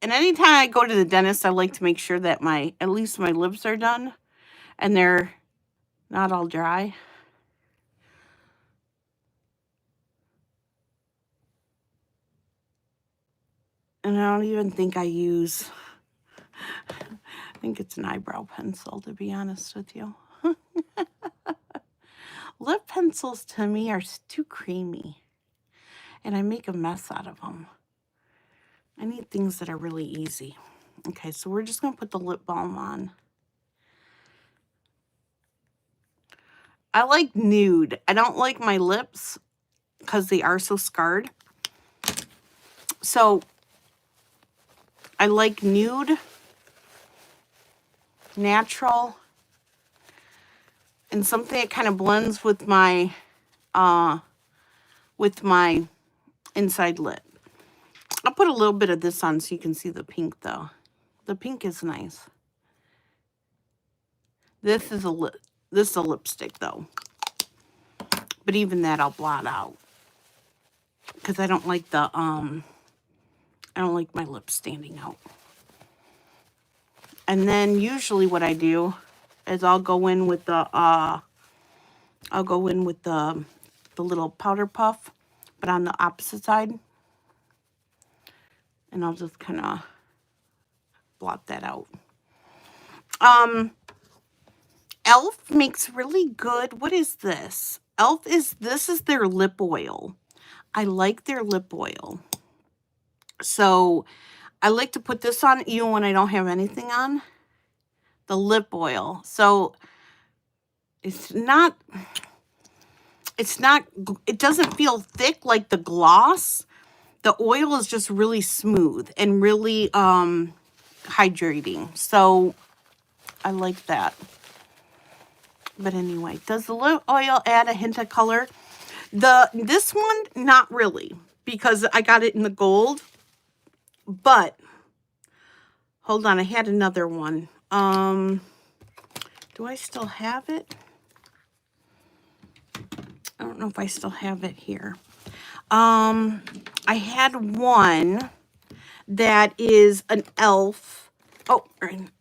And anytime I go to the dentist, I like to make sure that at least my lips are done and they're not all dry. And I don't even think I use, I think it's an eyebrow pencil, to be honest with you. Lip pencils to me are too creamy. And I make a mess out of them. I need things that are really easy. Okay, so we're just going to put the lip balm on. I like nude. I don't like my lips because they are so scarred. So I like nude, natural, and something that kind of blends with my inside lip. I'll put a little bit of this on so you can see the pink though. The pink is nice. This is a lipstick though. But even that I'll blot out. Because I don't like I don't like my lips standing out. And then usually what I do is I'll go in with the little powder puff, but on the opposite side. And I'll just kind of blot that out. Elf makes really good, what is this? This is their lip oil. I like their lip oil. So I like to put this on even when I don't have anything on. The lip oil. So it doesn't feel thick like the gloss. The oil is just really smooth and really hydrating. So I like that. But anyway, does the lip oil add a hint of color? This one, not really, because I got it in the gold. But hold on, I had another one. Do I still have it? I don't know if I still have it here. I had one that is an elf. Oh,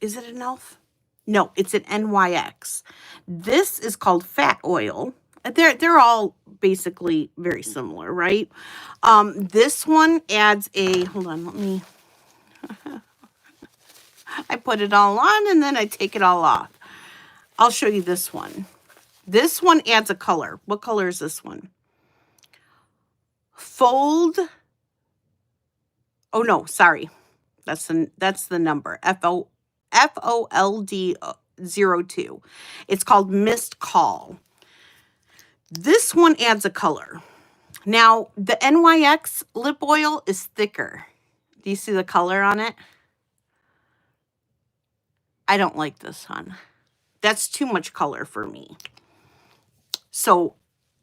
is it an elf? No, it's an NYX. This is called fat oil. They're all basically very similar, right? This one adds hold on, let me, I put it all on and then I take it all off. I'll show you this one. This one adds a color. What color is this one? Fold. Oh no, sorry. That's the number. FOLD02. It's called Mist Call. This one adds a color. Now, the NYX lip oil is thicker. Do you see the color on it? I don't like this one. That's too much color for me. So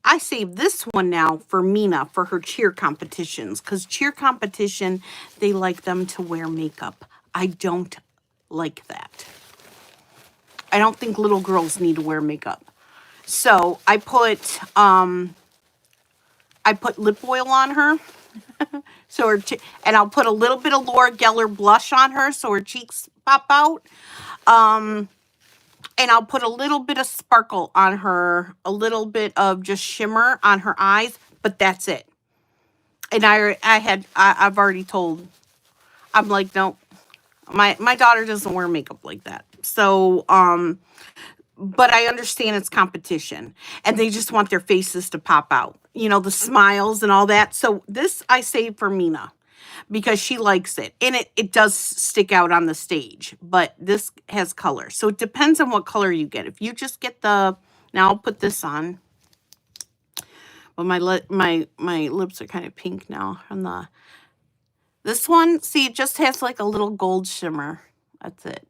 I save this one now for Mina for her cheer competitions. Because cheer competition, they like them to wear makeup. I don't like that. I don't think little girls need to wear makeup. So I put I put lip oil on her. So and I'll put a little bit of Laura Geller blush on her so her cheeks pop out. And I'll put a little bit of sparkle on her, a little bit of just shimmer on her eyes, but that's it. And I've already told, I'm like, no, my daughter doesn't wear makeup like that. So, but I understand it's competition and they just want their faces to pop out, you know, the smiles and all that. So this I saved for Mina because she likes it. And it does stick out on the stage, but this has color. So it depends on what color you get. If you just get now I'll put this on. Well, my lips are kind of pink now on this one. See, it just has like a little gold shimmer. That's it.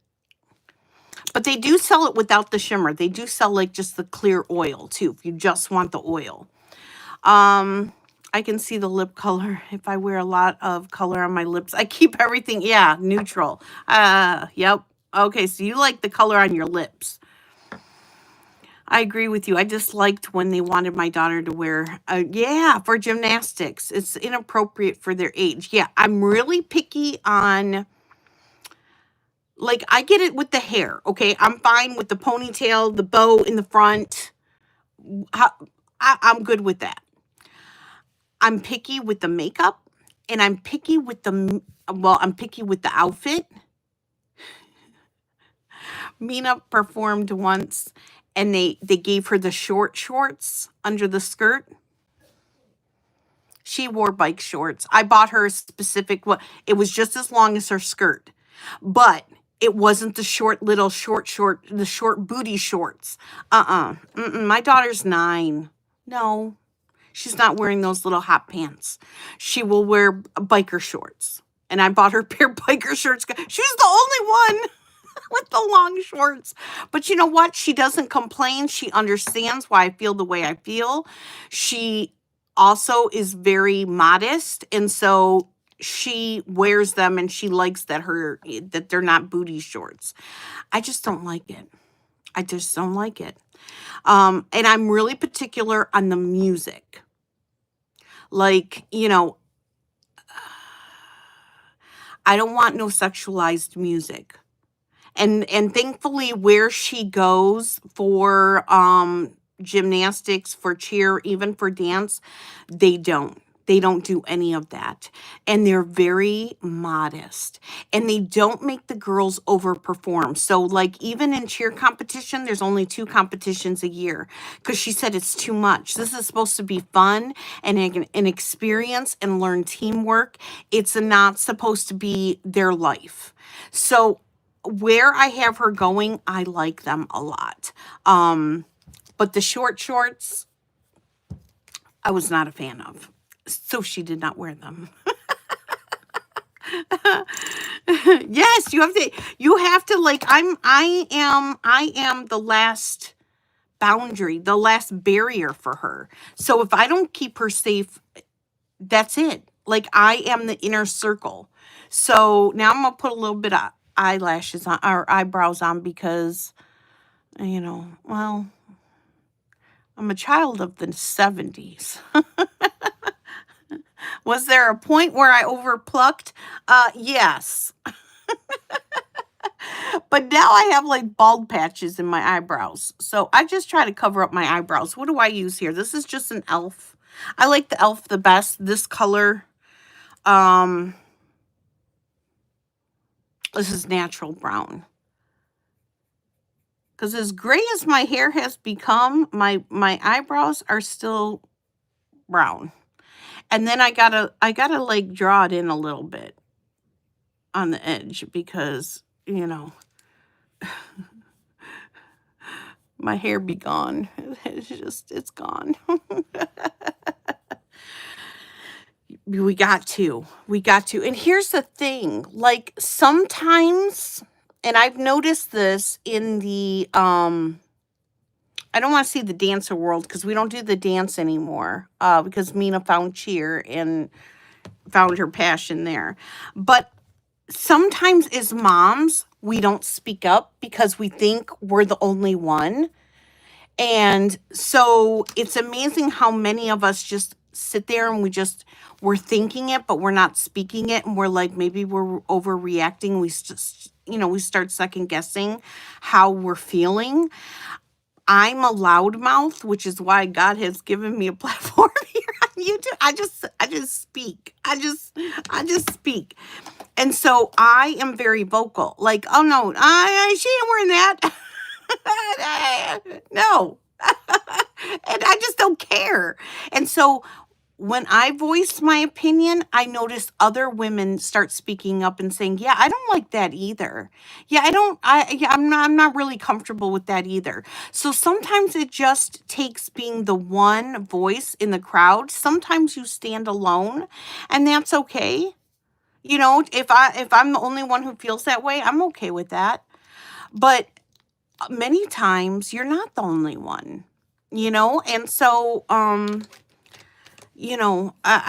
But they do sell it without the shimmer. They do sell like just the clear oil too, if you just want the oil. I can see the lip color if I wear a lot of color on my lips. I keep everything, yeah, neutral. Yep. Okay, so you like the color on your lips. I agree with you. I just liked when they wanted my daughter to wear, yeah, for gymnastics. It's inappropriate for their age. Yeah, I'm really picky on, like, I get it with the hair, okay? I'm fine with the ponytail, the bow in the front. I'm good with that. I'm picky with the makeup, and I'm picky with I'm picky with the outfit. Mina performed once, and they gave her the short shorts under the skirt. She wore bike shorts. I bought her a specific one. It was just as long as her skirt, but it wasn't the the short booty shorts. My daughter's 9. No, she's not wearing those little hot pants. She will wear biker shorts. And I bought her a pair of biker shorts. She's the only one with the long shorts. But you know what? She doesn't complain. She understands why I feel the way I feel. She also is very modest. And so she wears them and she likes that they're not booty shorts. I just don't like it. I just don't like it. And I'm really particular on the music. Like, you know, I don't want no sexualized music. And thankfully where she goes for gymnastics, for cheer, even for dance, they don't do any of that. And they're very modest. And they don't make the girls overperform. So like even in cheer competition, there's only 2 competitions a year because she said it's too much. This is supposed to be fun and an experience and learn teamwork. It's not supposed to be their life. So where I have her going, I like them a lot. But the short shorts, I was not a fan of. So she did not wear them. Yes, you have to like, I am the last boundary, the last barrier for her. So if I don't keep her safe, that's it. Like I am the inner circle. So now I'm going to put a little bit of eyelashes on, or eyebrows on, because, you know, well, I'm a child of the 70s. Was there a point where I overplucked? Yes. But now I have like bald patches in my eyebrows. So I just try to cover up my eyebrows. What do I use here? This is just an e.l.f. I like the e.l.f. the best. This color. This is natural brown. Because as gray as my hair has become, my eyebrows are still brown. And then I gotta like draw it in a little bit on the edge because, you know, my hair be gone. It's gone. We got to. And here's the thing, like sometimes, and I've noticed this in the, I don't want to see the dancer world because we don't do the dance anymore because Mina found cheer and found her passion there. But sometimes as moms, we don't speak up because we think we're the only one. And so it's amazing how many of us just sit there and we're thinking it, but we're not speaking it. And we're like, maybe we're overreacting. We just, we start second guessing how we're feeling. I'm a loudmouth, which is why God has given me a platform here on YouTube. I just speak. I just speak. And so I am very vocal. Like, oh no, she ain't wearing that. No. And I just don't care. And so when I voice my opinion, I notice other women start speaking up and saying, "Yeah, I don't like that either. Yeah, I'm not really comfortable with that either." So sometimes it just takes being the one voice in the crowd. Sometimes you stand alone, and that's okay. If I'm the only one who feels that way, I'm okay with that. But many times you're not the only one. And so I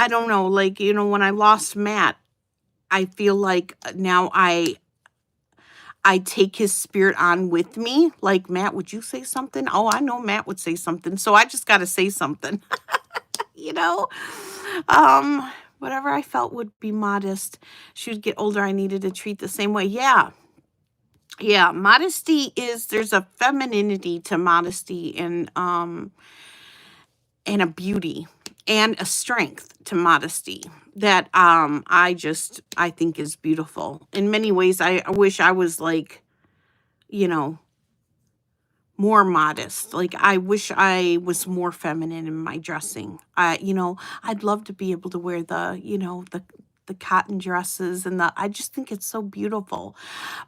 don't know, like, when I lost Matt, I feel like now I take his spirit on with me. Like, Matt, would you say something? Oh, I know Matt would say something. So I just got to say something, you know? Whatever I felt would be modest. She would get older. I needed to treat the same way. Yeah. Yeah. Modesty there's a femininity to modesty and a beauty and a strength to modesty that I think is beautiful. In many ways, I wish I was like, more modest. Like, I wish I was more feminine in my dressing. I'd love to be able to wear the cotton dresses I just think it's so beautiful.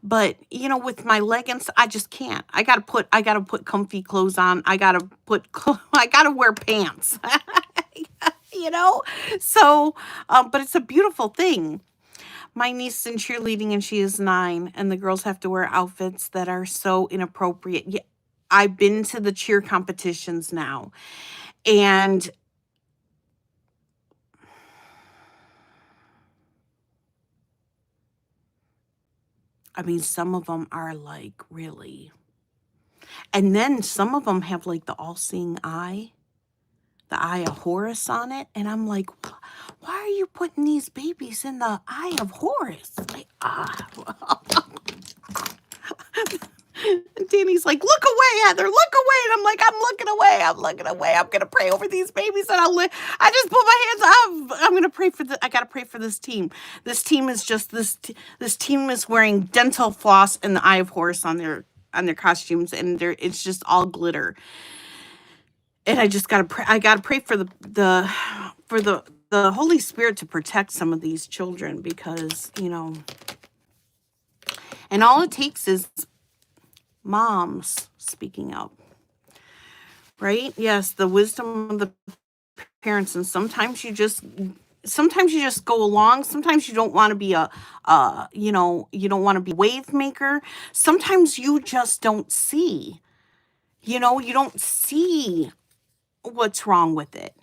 But, with my leggings, I just can't. I gotta put comfy clothes on. I gotta wear pants. So, but it's a beautiful thing. My niece is in cheerleading and she is 9, and the girls have to wear outfits that are so inappropriate. Yeah, I've been to the cheer competitions now, and I mean, some of them are like, really. And then some of them have like the all-seeing eye, the eye of Horus on it. And I'm like, why are you putting these babies in the eye of Horus? Like, Danny's like, look away, Heather, look away. And I'm like, I'm looking away. I'm going to pray over these babies. And I just put my hands up. I'm going to pray I got to pray for this team. This team is just, this team is wearing dental floss and the eye of Horus on their costumes. And it's just all glitter. And I just got to pray. I got to pray for the Holy Spirit to protect some of these children because, and all it takes is moms speaking up, right? Yes, the wisdom of the parents. And sometimes you just go along. Sometimes you don't want to be you don't want to be a wave maker. Sometimes you just don't see, you don't see what's wrong with it,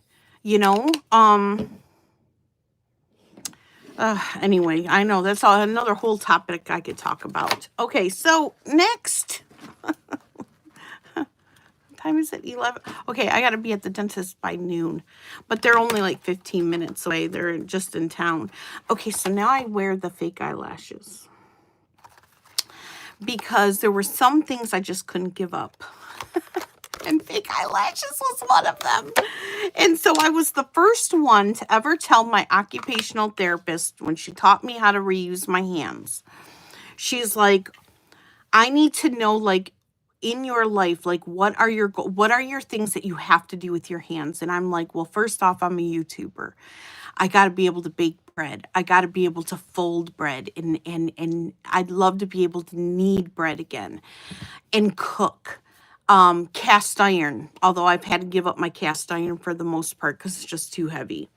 anyway, I know that's another whole topic I could talk about. Okay, so next. Time is it? 11. Okay, I got to be at the dentist by noon, but they're only like 15 minutes away. They're just in town. Okay, so now I wear the fake eyelashes because there were some things I just couldn't give up. And fake eyelashes was one of them. And so I was the first one to ever tell my occupational therapist when she taught me how to reuse my hands. She's like, I need to know, like, in your life, like, what are your things that you have to do with your hands? And I'm like, well, first off, I'm a YouTuber. I got to be able to bake bread. I got to be able to fold bread. And I'd love to be able to knead bread again and cook. Cast iron, although I've had to give up my cast iron for the most part because it's just too heavy.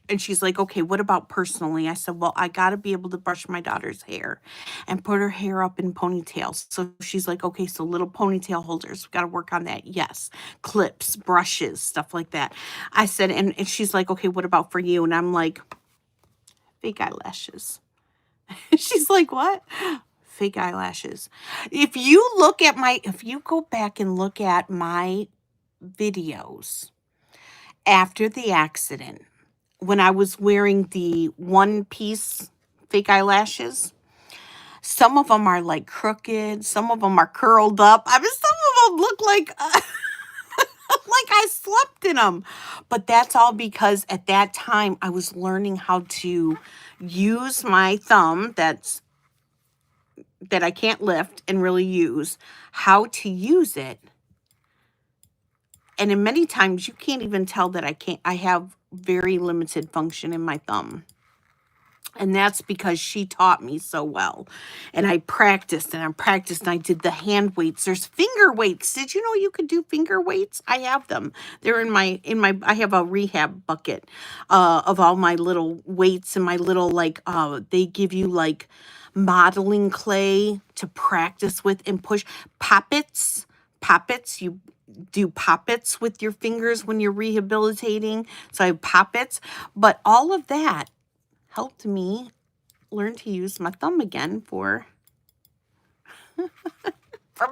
And she's like, okay, what about personally? I said, well, I got to be able to brush my daughter's hair and put her hair up in ponytails. So she's like, okay, so little ponytail holders, we got to work on that. Yes. Clips, brushes, stuff like that. I said, and she's like, okay, what about for you? And I'm like, fake eyelashes. She's like, what? Fake eyelashes. If you go back and look at my videos, after the accident, when I was wearing the one-piece fake eyelashes, some of them are like crooked, some of them are curled up. I mean, some of them look like like I slept in them. But that's all because at that time I was learning how to use my thumb that I can't lift and really use, how to use it. And in many times you can't even tell that I have very limited function in my thumb. And that's because she taught me so well. And I practiced and I practiced and I did the hand weights. There's finger weights. Did you know you could do finger weights? I have them. They're in my I have a rehab bucket of all my little weights and my little they give you like modeling clay to practice with and push poppets. Poppets, you do poppets with your fingers when you're rehabilitating. So I have poppets, but all of that helped me learn to use my thumb again for my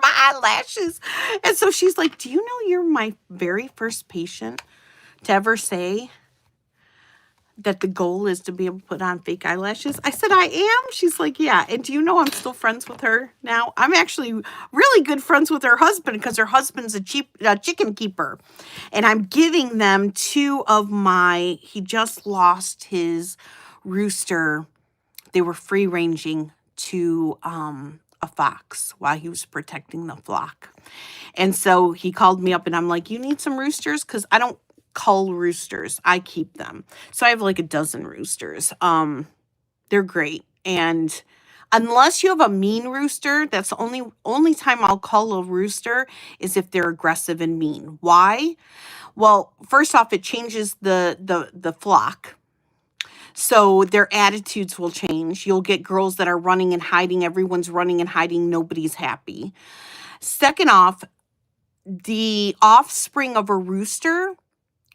eyelashes. And so she's like, do you know you're my very first patient to ever say that the goal is to be able to put on fake eyelashes? I said, I am? She's like, yeah. And do you know I'm still friends with her now? I'm actually really good friends with her husband because her husband's a chicken keeper. And I'm giving them two of he just lost his rooster. They were free ranging to a fox while he was protecting the flock. And so he called me up and I'm like, you need some roosters? Because I don't cull roosters. I keep them. So I have like a dozen roosters. They're great. And unless you have a mean rooster, that's the only time I'll cull a rooster is if they're aggressive and mean. Why? Well, first off, it changes the flock. So their attitudes will change. You'll get girls that are running and hiding. Everyone's running and hiding. Nobody's happy. Second off, the offspring of a rooster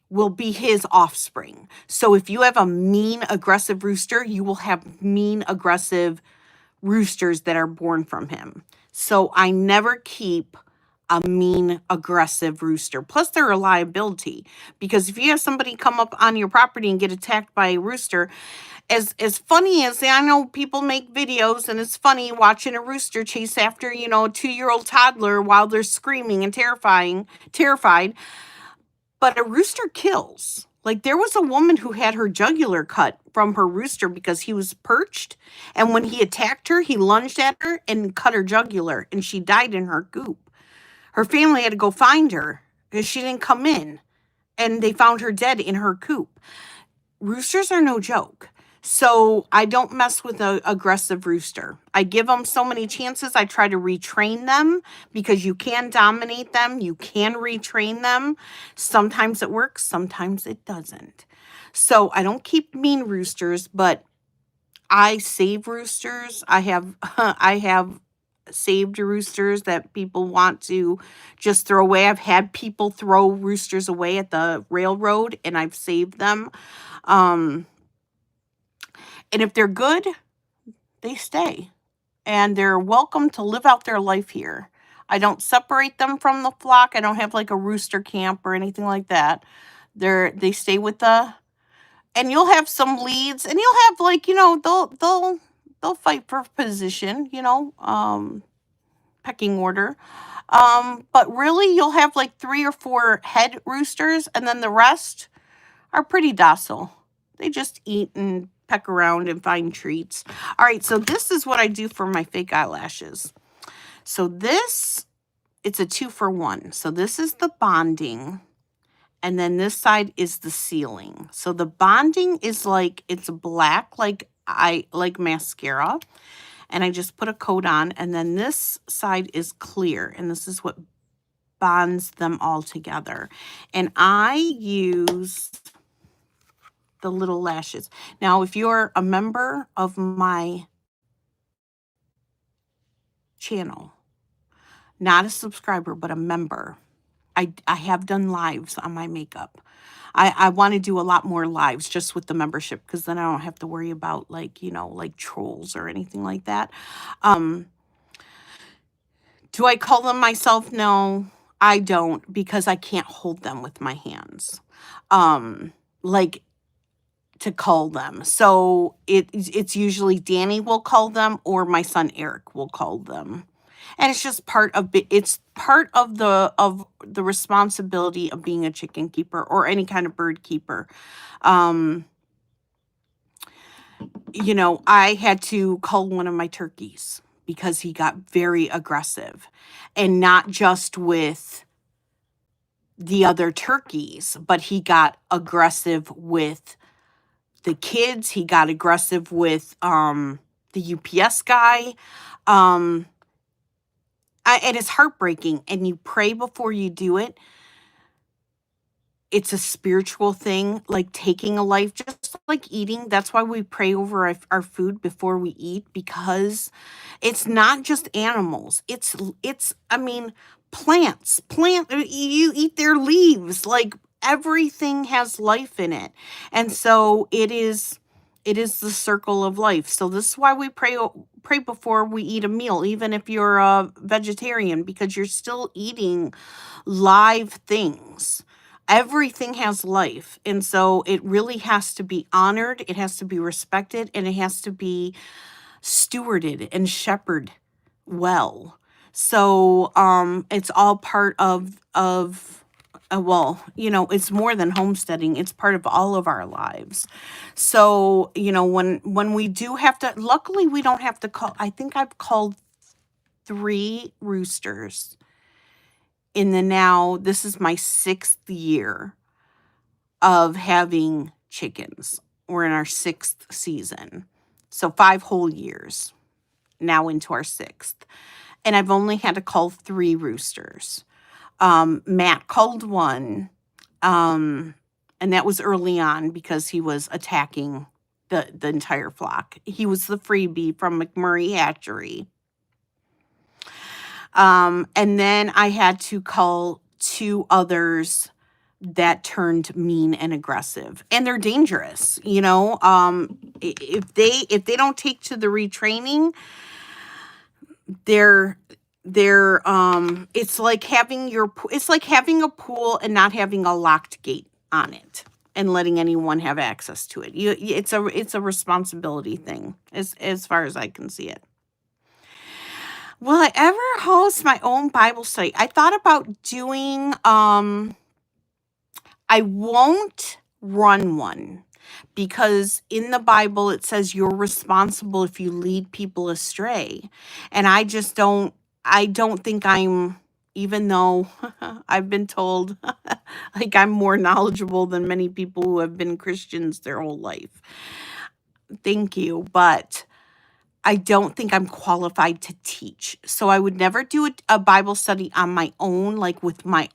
will be his offspring. So if you have a mean, aggressive rooster, you will have mean, aggressive roosters that are born from him. So I never keep a mean, aggressive rooster. Plus, they're a liability because if you have somebody come up on your property and get attacked by a rooster, as funny as I know people make videos and it's funny watching a rooster chase after, a 2-year-old toddler while they're screaming and terrified, but a rooster kills. Like there was a woman who had her jugular cut from her rooster because he was perched. And when he attacked her, he lunged at her and cut her jugular and she died in her coop. Her family had to go find her because she didn't come in, and they found her dead in her coop. Roosters are no joke. So I don't mess with an aggressive rooster. I give them so many chances. I try to retrain them because you can dominate them. You can retrain them. Sometimes it works. Sometimes it doesn't. So I don't keep mean roosters, but I save roosters. I have saved roosters that people want to just throw away. I've had people throw roosters away at the railroad and I've saved them. And if they're good, they stay. And they're welcome to live out their life here. I don't separate them from the flock. I don't have like a rooster camp or anything like that. They stay with and you'll have some leads and you'll have like, they'll fight for position, pecking order. But really you'll have like 3 or 4 head roosters and then the rest are pretty docile. They just eat and peck around and find treats. All right, so this is what I do for my fake eyelashes. So it's a 2-for-1. So this is the bonding. And then this side is the sealing. So the bonding is it's black like mascara. And I just put a coat on. And then this side is clear. And this is what bonds them all together. And I use the little lashes. Now, if you're a member of my channel, not a subscriber, but a member, I have done lives on my makeup. I want to do a lot more lives just with the membership because then I don't have to worry about like trolls or anything like that. Do I call them myself? No. I don't, because I can't hold them with my hands. Like to cull them. So it's usually Danny will cull them or my son Eric will cull them. And it's just it's part of the responsibility of being a chicken keeper or any kind of bird keeper. You know, I had to cull one of my turkeys because he got very aggressive, and not just with the other turkeys, but he got aggressive with the kids. He got aggressive with the UPS guy. And it's heartbreaking, and you pray before you do it. It's a spiritual thing, like taking a life, just like eating. That's why we pray over our food before we eat, because it's not just animals. I mean, plants. You eat their leaves. Like everything has life in it. And so it is the circle of life. So this is why we pray before we eat a meal, even if you're a vegetarian, because you're still eating live things. Everything has life. And so it really has to be honored, it has to be respected, and it has to be stewarded and shepherded well. So it's all part of well, you know, it's more than homesteading. It's part of all of our lives. So, you know, when we do have to, luckily we don't have to call. I think I've called 3 roosters this is my 6th year of having chickens. We're in our 6th season. So 5 whole years, now into our 6th. And I've only had to call 3 roosters. Matt called one, and that was early on because he was attacking the entire flock. He was the freebie from McMurray Hatchery. And then I had to call 2 others that turned mean and aggressive, and they're dangerous. You know, if they don't take to the retraining, they're it's like having a pool and not having a locked gate on it and letting anyone have access to it. It's a responsibility thing as far as I can see it. Will I ever host my own Bible study? I thought about doing, I won't run one, because in the Bible it says you're responsible if you lead people astray. And I don't think even though I've been told like I'm more knowledgeable than many people who have been Christians their whole life. Thank you. But I don't think I'm qualified to teach. So I would never do a Bible study on my own, like with my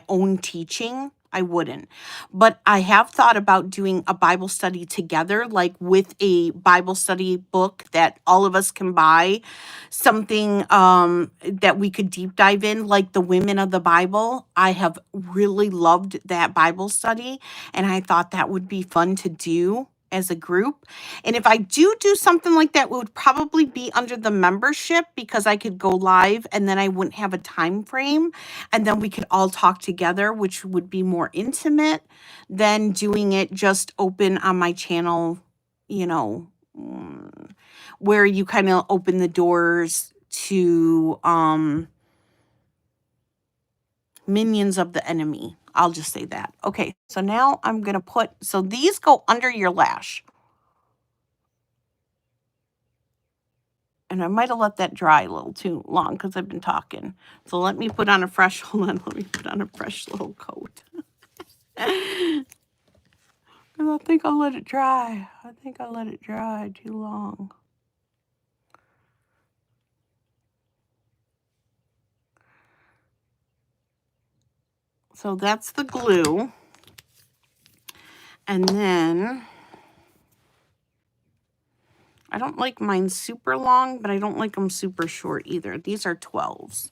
own teaching. I wouldn't. But I have thought about doing a Bible study together, like with a Bible study book that all of us can buy, something that we could deep dive in, like the Women of the Bible. I have really loved that Bible study, and I thought that would be fun to do as a group. And if I do something like that, it would probably be under the membership, because I could go live and then I wouldn't have a time frame, and then we could all talk together, which would be more intimate than doing it just open on my channel, you know, where you kind of open the doors to minions of the enemy. I'll just say that. Okay, so now I'm going to so these go under your lash. And I might have let that dry a little too long because I've been talking. So let me put on a fresh, hold on, let me put on a fresh little coat. I think I'll let it dry. I think I let it dry too long. So that's the glue. And then I don't like mine super long, but I don't like them super short either. These are 12s.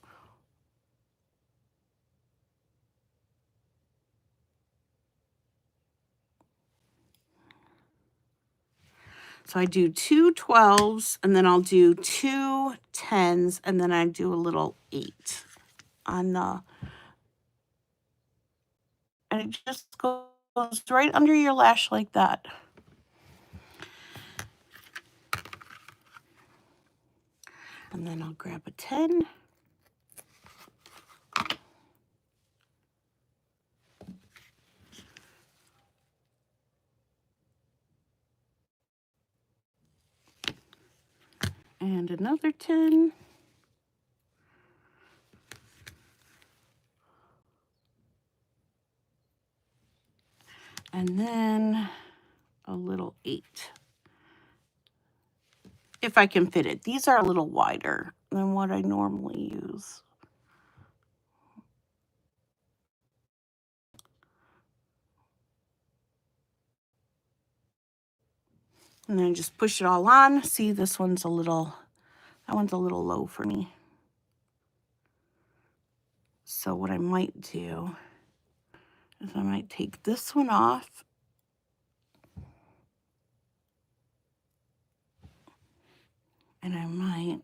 So I do 2 12s, and then I'll do 2 10s, and then I do a little 8 on the And it just goes right under your lash like that. And then I'll grab a 10. And another 10. And then a little 8. If I can fit it. These are a little wider than what I normally use. And then just push it all on. See, this one's that one's a little low for me. So what I might do is I might take this one off. And I might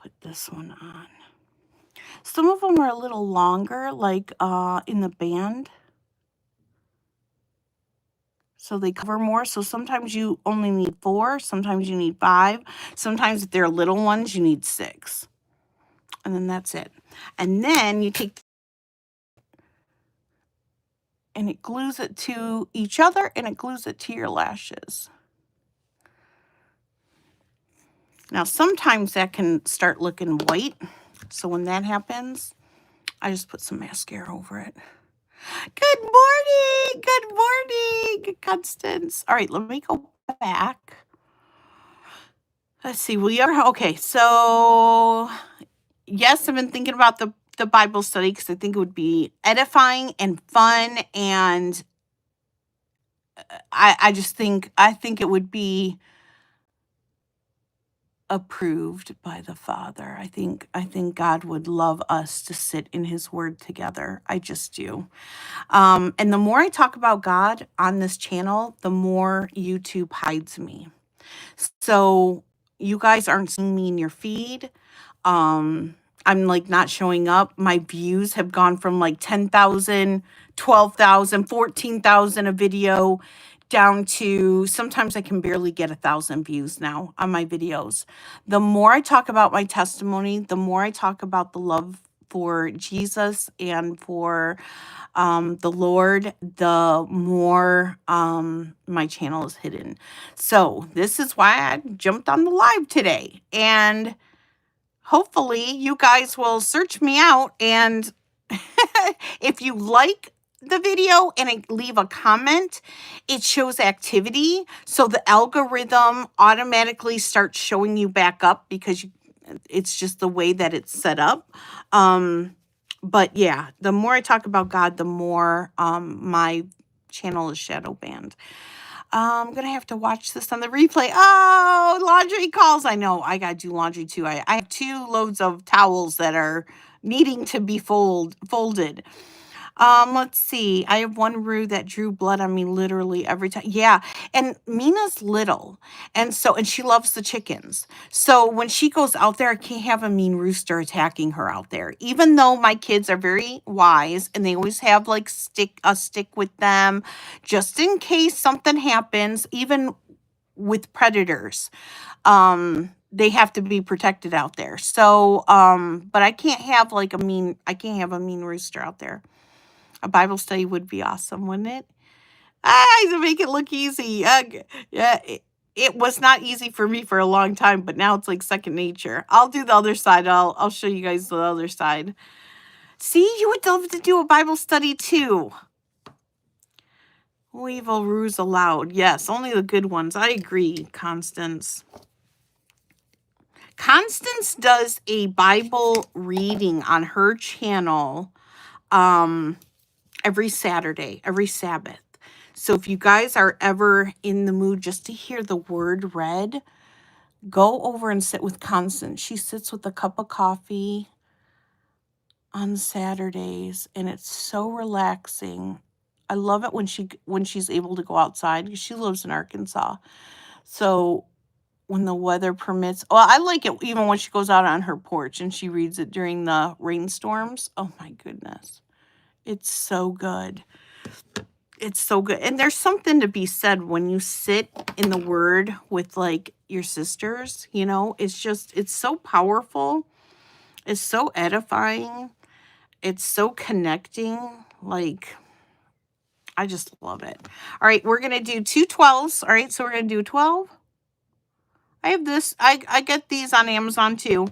put this one on. Some of them are a little longer, like in the band. So they cover more. So sometimes you only need 4. Sometimes you need 5. Sometimes if they're little ones, you need 6. And then that's it. And then you take and it glues it to each other and it glues it to your lashes. Now, sometimes that can start looking white. So when that happens, I just put some mascara over it. Good morning. Good morning, Constance. All right, let me go back. Let's see. Okay. So, yes, I've been thinking about the Bible study because I think it would be edifying and fun. And I think it would be approved by the Father. I think God would love us to sit in his word together. I just do. And the more I talk about God on this channel, the more YouTube hides me. So you guys aren't seeing me in your feed. I'm like not showing up. My views have gone from like 10,000, 12,000, 14,000 a video down to sometimes I can barely get 1,000 views now on my videos. The more I talk about my testimony, the more I talk about the love for Jesus and for the Lord, the more my channel is hidden. So this is why I jumped on the live today. And hopefully you guys will search me out. And if you like the video and leave a comment, it shows activity. So the algorithm automatically starts showing you back up because it's just the way that it's set up. But yeah, the more I talk about God, the more my channel is shadow banned. I'm going to have to watch this on the replay. Oh, laundry calls. I know. I got to do laundry too. I have 2 loads of towels that are needing to be folded. Let's see. I have one Roo that drew blood on me literally every time. Yeah. And Mina's little. And she loves the chickens. So when she goes out there, I can't have a mean rooster attacking her out there. Even though my kids are very wise and they always have like a stick with them just in case something happens, even with predators. They have to be protected out there. So, but I can't have a mean rooster out there. A Bible study would be awesome, wouldn't it? To make it look easy. Yeah, it was not easy for me for a long time, but now it's like second nature. I'll do the other side. I'll show you guys the other side. See, you would love to do a Bible study too. Evil ruse allowed. Yes, only the good ones. I agree, Constance. Constance does a Bible reading on her channel every Saturday, every Sabbath. So if you guys are ever in the mood just to hear the word read, go over and sit with Constance. She sits with a cup of coffee on Saturdays, and it's so relaxing. I love it when she's able to go outside because she lives in Arkansas. So when the weather permits, well, I like it even when she goes out on her porch and she reads it during the rainstorms. Oh my goodness. It's so good. It's so good. And there's something to be said when you sit in the Word with like your sisters, you know, it's just, it's so powerful. It's so edifying. It's so connecting. Like, I just love it. All right, we're going to do 2 12s. All right, so we're going to do 12. I have this. I get these on Amazon too.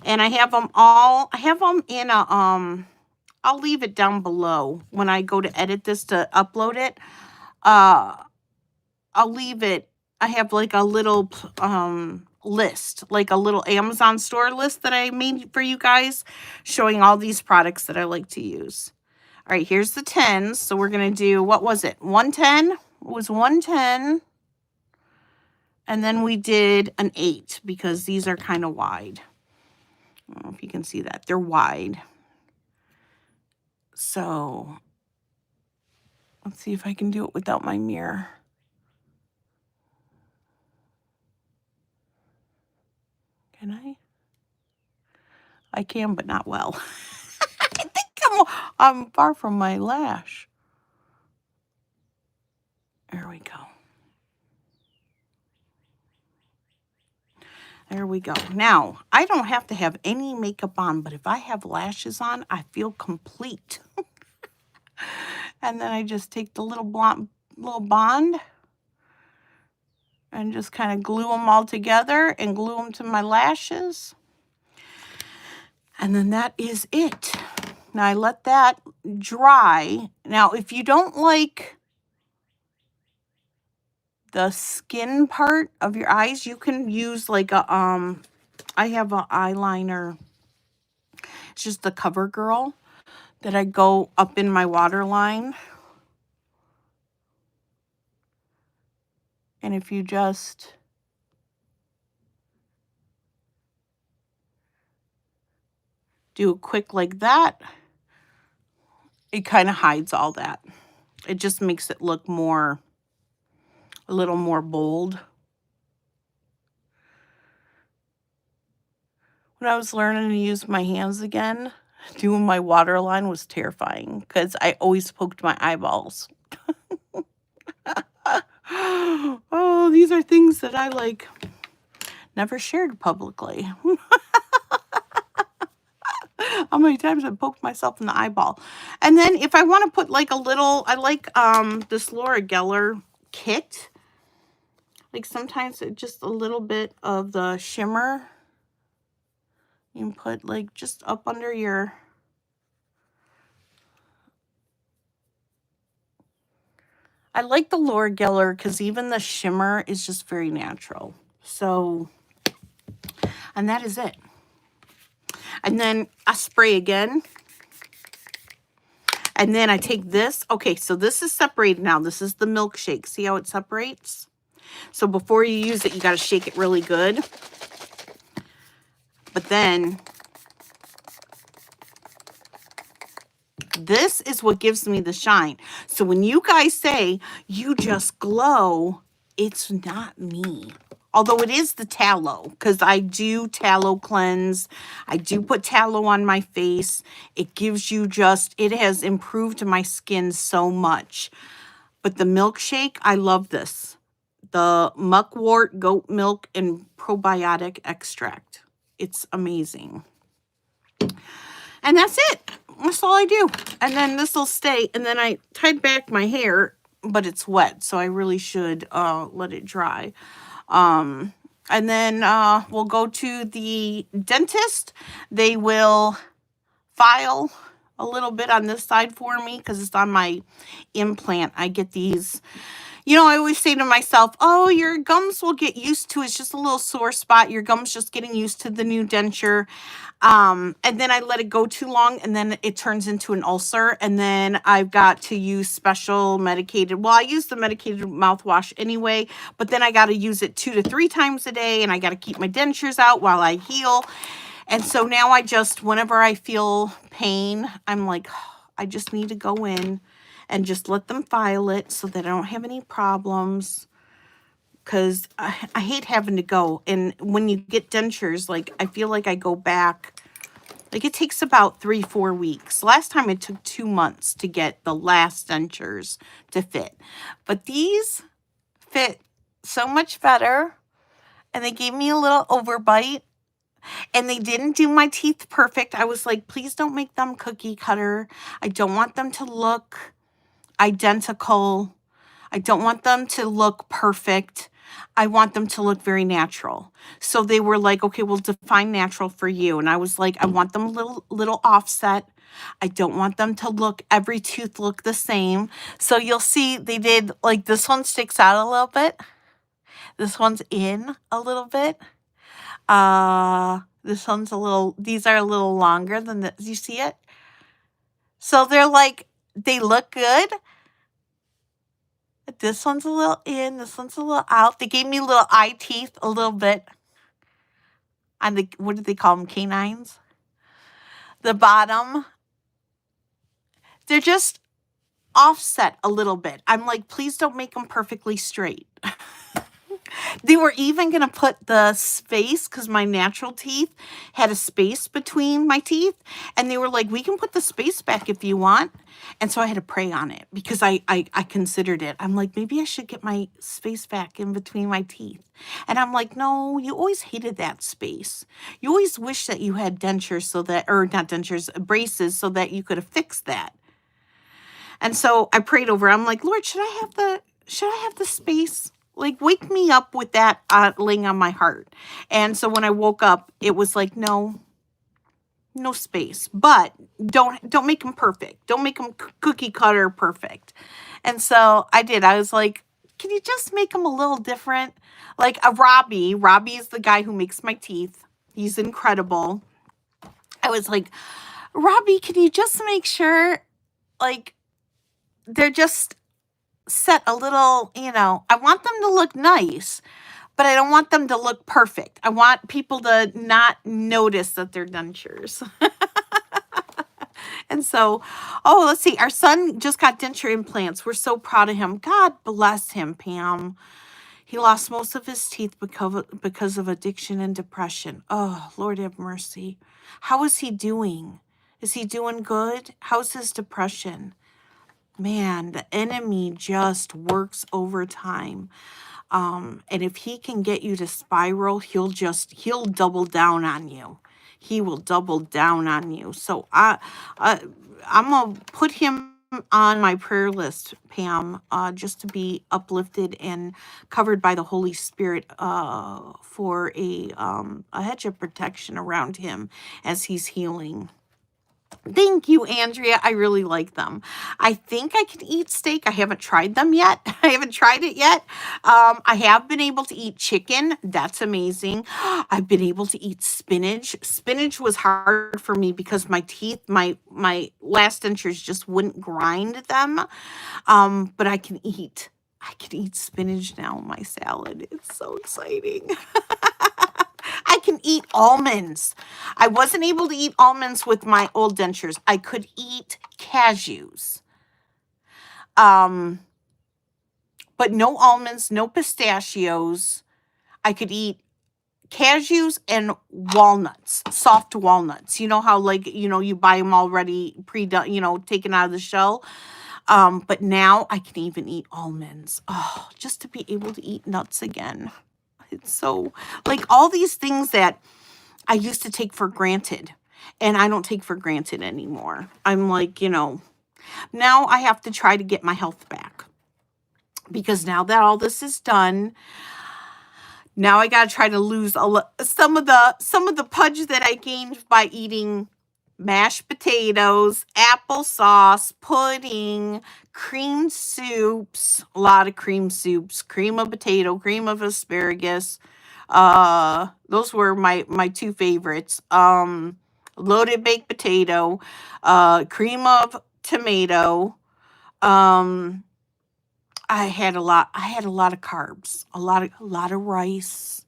And I have them all. I have them in a, I'll leave it down below when I go to edit this to upload it. I'll leave it. I have like a little list, like a little Amazon store list that I made for you guys, showing all these products that I like to use. All right, here's the 10s. So we're going to do, what was it? 110. It was 110. And then we did an 8 because these are kind of wide. I don't know if you can see that. They're wide. So let's see if I can do it without my mirror. Can I? I can, but not well. I think I'm far from my lash. There we go. There we go. Now, I don't have to have any makeup on, but if I have lashes on, I feel complete. And then I just take the little bond and just kind of glue them all together and glue them to my lashes. And then that is it. Now I let that dry. Now, if you don't like the skin part of your eyes, you can use like a, I have an eyeliner. It's just the CoverGirl that I go up in my waterline. And if you just do a quick like that, it kind of hides all that. It just makes it look more, a little more bold. When I was learning to use my hands again, doing my waterline was terrifying because I always poked my eyeballs. Oh, these are things that I like never shared publicly. How many times I poked myself in the eyeball. And then if I want to put like a little, I like this Laura Geller kit. Like sometimes just a little bit of the shimmer. You can put like just up under your, I like the Laura Geller because even the shimmer is just very natural. So, and that is it. And then I spray again. And then I take this. Okay, so this is separated now. This is the milkshake. See how it separates? So before you use it, you got to shake it really good. But then this is what gives me the shine. So when you guys say you just glow, it's not me. Although it is the tallow, because I do tallow cleanse. I do put tallow on my face. It gives you just, it has improved my skin so much. But the milkshake, I love this. The muckwort, goat milk, and probiotic extract. It's amazing. And that's it. That's all I do. And then this will stay. And then I tied back my hair, but it's wet. So I really should let it dry. And then we'll go to the dentist. They will file a little bit on this side for me because it's on my implant. I get these, you know, I always say to myself, oh, your gums will get used to it. It's just a little sore spot. Your gums just getting used to the new denture. And then I let it go too long and then it turns into an ulcer. And then I've got to use special medicated. Well, I use the medicated mouthwash anyway, but then I got to use it 2 to 3 times a day. And I got to keep my dentures out while I heal. And so now I just, whenever I feel pain, I'm like, I just need to go in and just let them file it so that I don't have any problems. Because I hate having to go. And when you get dentures, like, I feel like I go back Like, it takes about 3-4 weeks. Last time it took 2 months to get the last dentures to fit. But these fit so much better. And they gave me a little overbite. And they didn't do my teeth perfect. I was like, please don't make them cookie cutter. I don't want them to look identical. I don't want them to look perfect. I want them to look very natural. So they were like, okay, we'll define natural for you. And I was like, I want them a little offset. I don't want them to look, every tooth look the same. So you'll see they did, like, this one sticks out a little bit. This one's in a little bit. This one's these are a little longer than this. You see it? So they're like, they look good. This one's a little in, this one's a little out. They gave me little eye teeth a little bit on the, what do they call them, canines? The bottom, they're just offset a little bit. I'm like, please don't make them perfectly straight. They were even going to put the space, because my natural teeth had a space between my teeth. And they were like, we can put the space back if you want. And so I had to pray on it because I considered it. I'm like, maybe I should get my space back in between my teeth. And I'm like, no, you always hated that space. You always wish that you had dentures so that, or not dentures, braces so that you could have fixed that. And so I prayed over. I'm like, Lord, should I have the space? Like, wake me up with that laying on my heart. And so when I woke up, it was like, no space. But don't make them perfect. Don't make them cookie cutter perfect. And so I did. I was like, can you just make them a little different? Like a Robbie. Robbie is the guy who makes my teeth. He's incredible. I was like, Robbie, can you just make sure, like, they're just set a little, I want them to look nice, but I don't want them to look perfect. I want people to not notice that they're dentures. And so, let's see. Our son just got denture implants. We're so proud of him. God bless him, Pam. He lost most of his teeth because of addiction and depression. Oh, Lord have mercy. How is he doing? Is he doing good? How's his depression? Man, the enemy just works overtime. And if he can get you to spiral, he'll double down on you. He will double down on you. So I'm going to put him on my prayer list, Pam, just to be uplifted and covered by the Holy Spirit for a hedge of protection around him as he's healing. Thank you, Andrea. I really like them. I think I can eat steak. I haven't tried them yet. I haven't tried it yet. I have been able to eat chicken. That's amazing. I've been able to eat spinach. Spinach was hard for me because my teeth, my last dentures just wouldn't grind them. But I can eat spinach now in my salad. It's so exciting. I can eat almonds. I wasn't able to eat almonds with my old dentures. I could eat cashews. But no almonds, no pistachios. I could eat cashews and walnuts, soft walnuts. You know how, like, you buy them already pre-done, taken out of the shell. But now I can even eat almonds. Oh, just to be able to eat nuts again. It's so, like, all these things that I used to take for granted, and I don't take for granted anymore. I'm like, now I have to try to get my health back, because now that all this is done, now I got to try to lose some of the pudge that I gained by eating mashed potatoes, applesauce, pudding, cream soups, a lot of cream soups, cream of potato, cream of asparagus. Those were my two favorites. Loaded baked potato, cream of tomato. I had a lot of carbs, a lot of rice.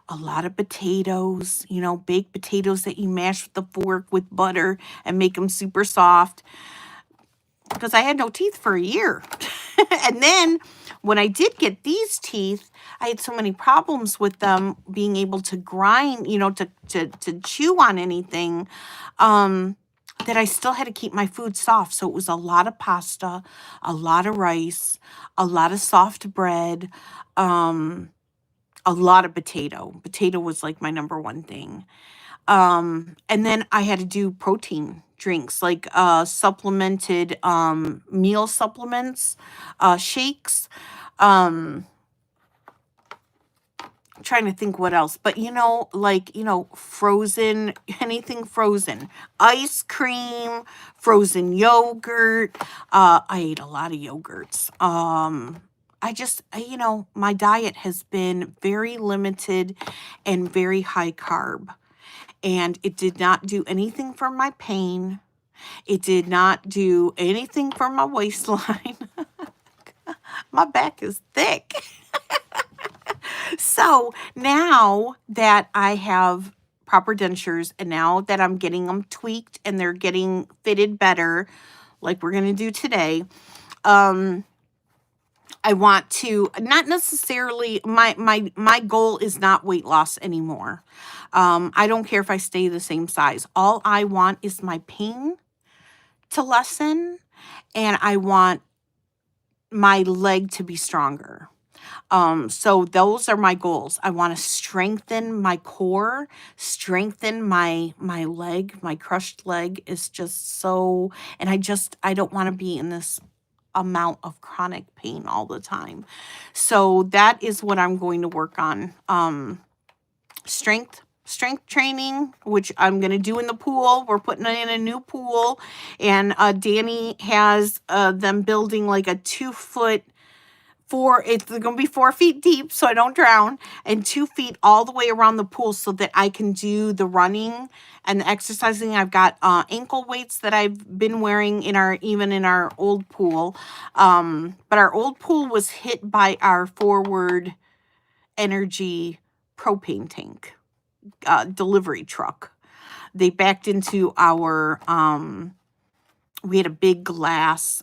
A lot of potatoes, baked potatoes that you mash with a fork with butter and make them super soft. Because I had no teeth for a year. And then when I did get these teeth, I had so many problems with them being able to grind, to chew on anything, that I still had to keep my food soft. So it was a lot of pasta, a lot of rice, a lot of soft bread, a lot of potato. Potato was like my number one thing. And then I had to do protein drinks, like supplemented meal supplements, shakes. Um, trying to think what else, but frozen, anything frozen, ice cream, frozen yogurt. I ate a lot of yogurts. My diet has been very limited and very high carb, and it did not do anything for my pain. It did not do anything for my waistline. My back is thick. So now that I have proper dentures, and now that I'm getting them tweaked and they're getting fitted better, like we're going to do today, I want to not necessarily, my goal is not weight loss anymore. I don't care if I stay the same size. All I want is my pain to lessen, and I want my leg to be stronger. So those are my goals. I want to strengthen my core, strengthen my leg. My crushed leg is just so, and I don't want to be in this amount of chronic pain all the time. So that is what I'm going to work on. Strength training, which I'm going to do in the pool. We're putting in a new pool, and Danny has them building like a 2-foot, it's going to be 4 feet deep so I don't drown, and 2 feet all the way around the pool so that I can do the running and the exercising. I've got ankle weights that I've been wearing even in our old pool. But our old pool was hit by our Forward Energy propane tank delivery truck. They backed into our, we had a big glass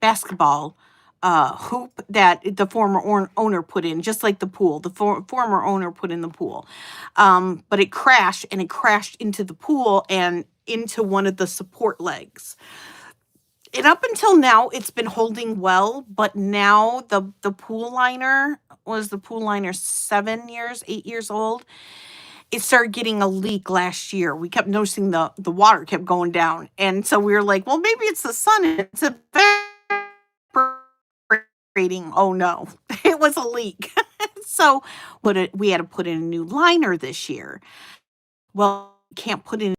basketball hoop that the former owner put in, just like the pool. The former owner put in the pool. But it crashed into the pool and into one of the support legs. And up until now, it's been holding well, but now the pool liner, 8 years old. It started getting a leak last year. We kept noticing the water kept going down. And so we were like, well, maybe it's the sun. It's evaporating. Oh no, it was a leak. So we had to put in a new liner this year. Well, you can't put in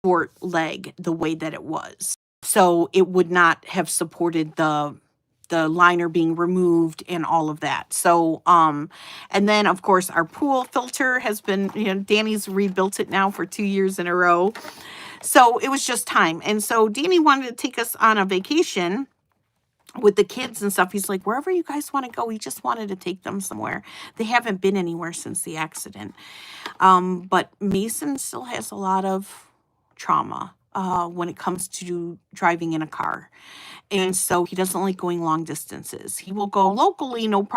short leg the way that it was. So it would not have supported the liner being removed and all of that. So, and then of course our pool filter has been, Danny's rebuilt it now for 2 years in a row. So it was just time. And so Danny wanted to take us on a vacation with the kids and stuff. He's like, wherever you guys want to go. He just wanted to take them somewhere. They haven't been anywhere since the accident. But Mason still has a lot of trauma when it comes to driving in a car. And so he doesn't like going long distances. He will go locally, no problem.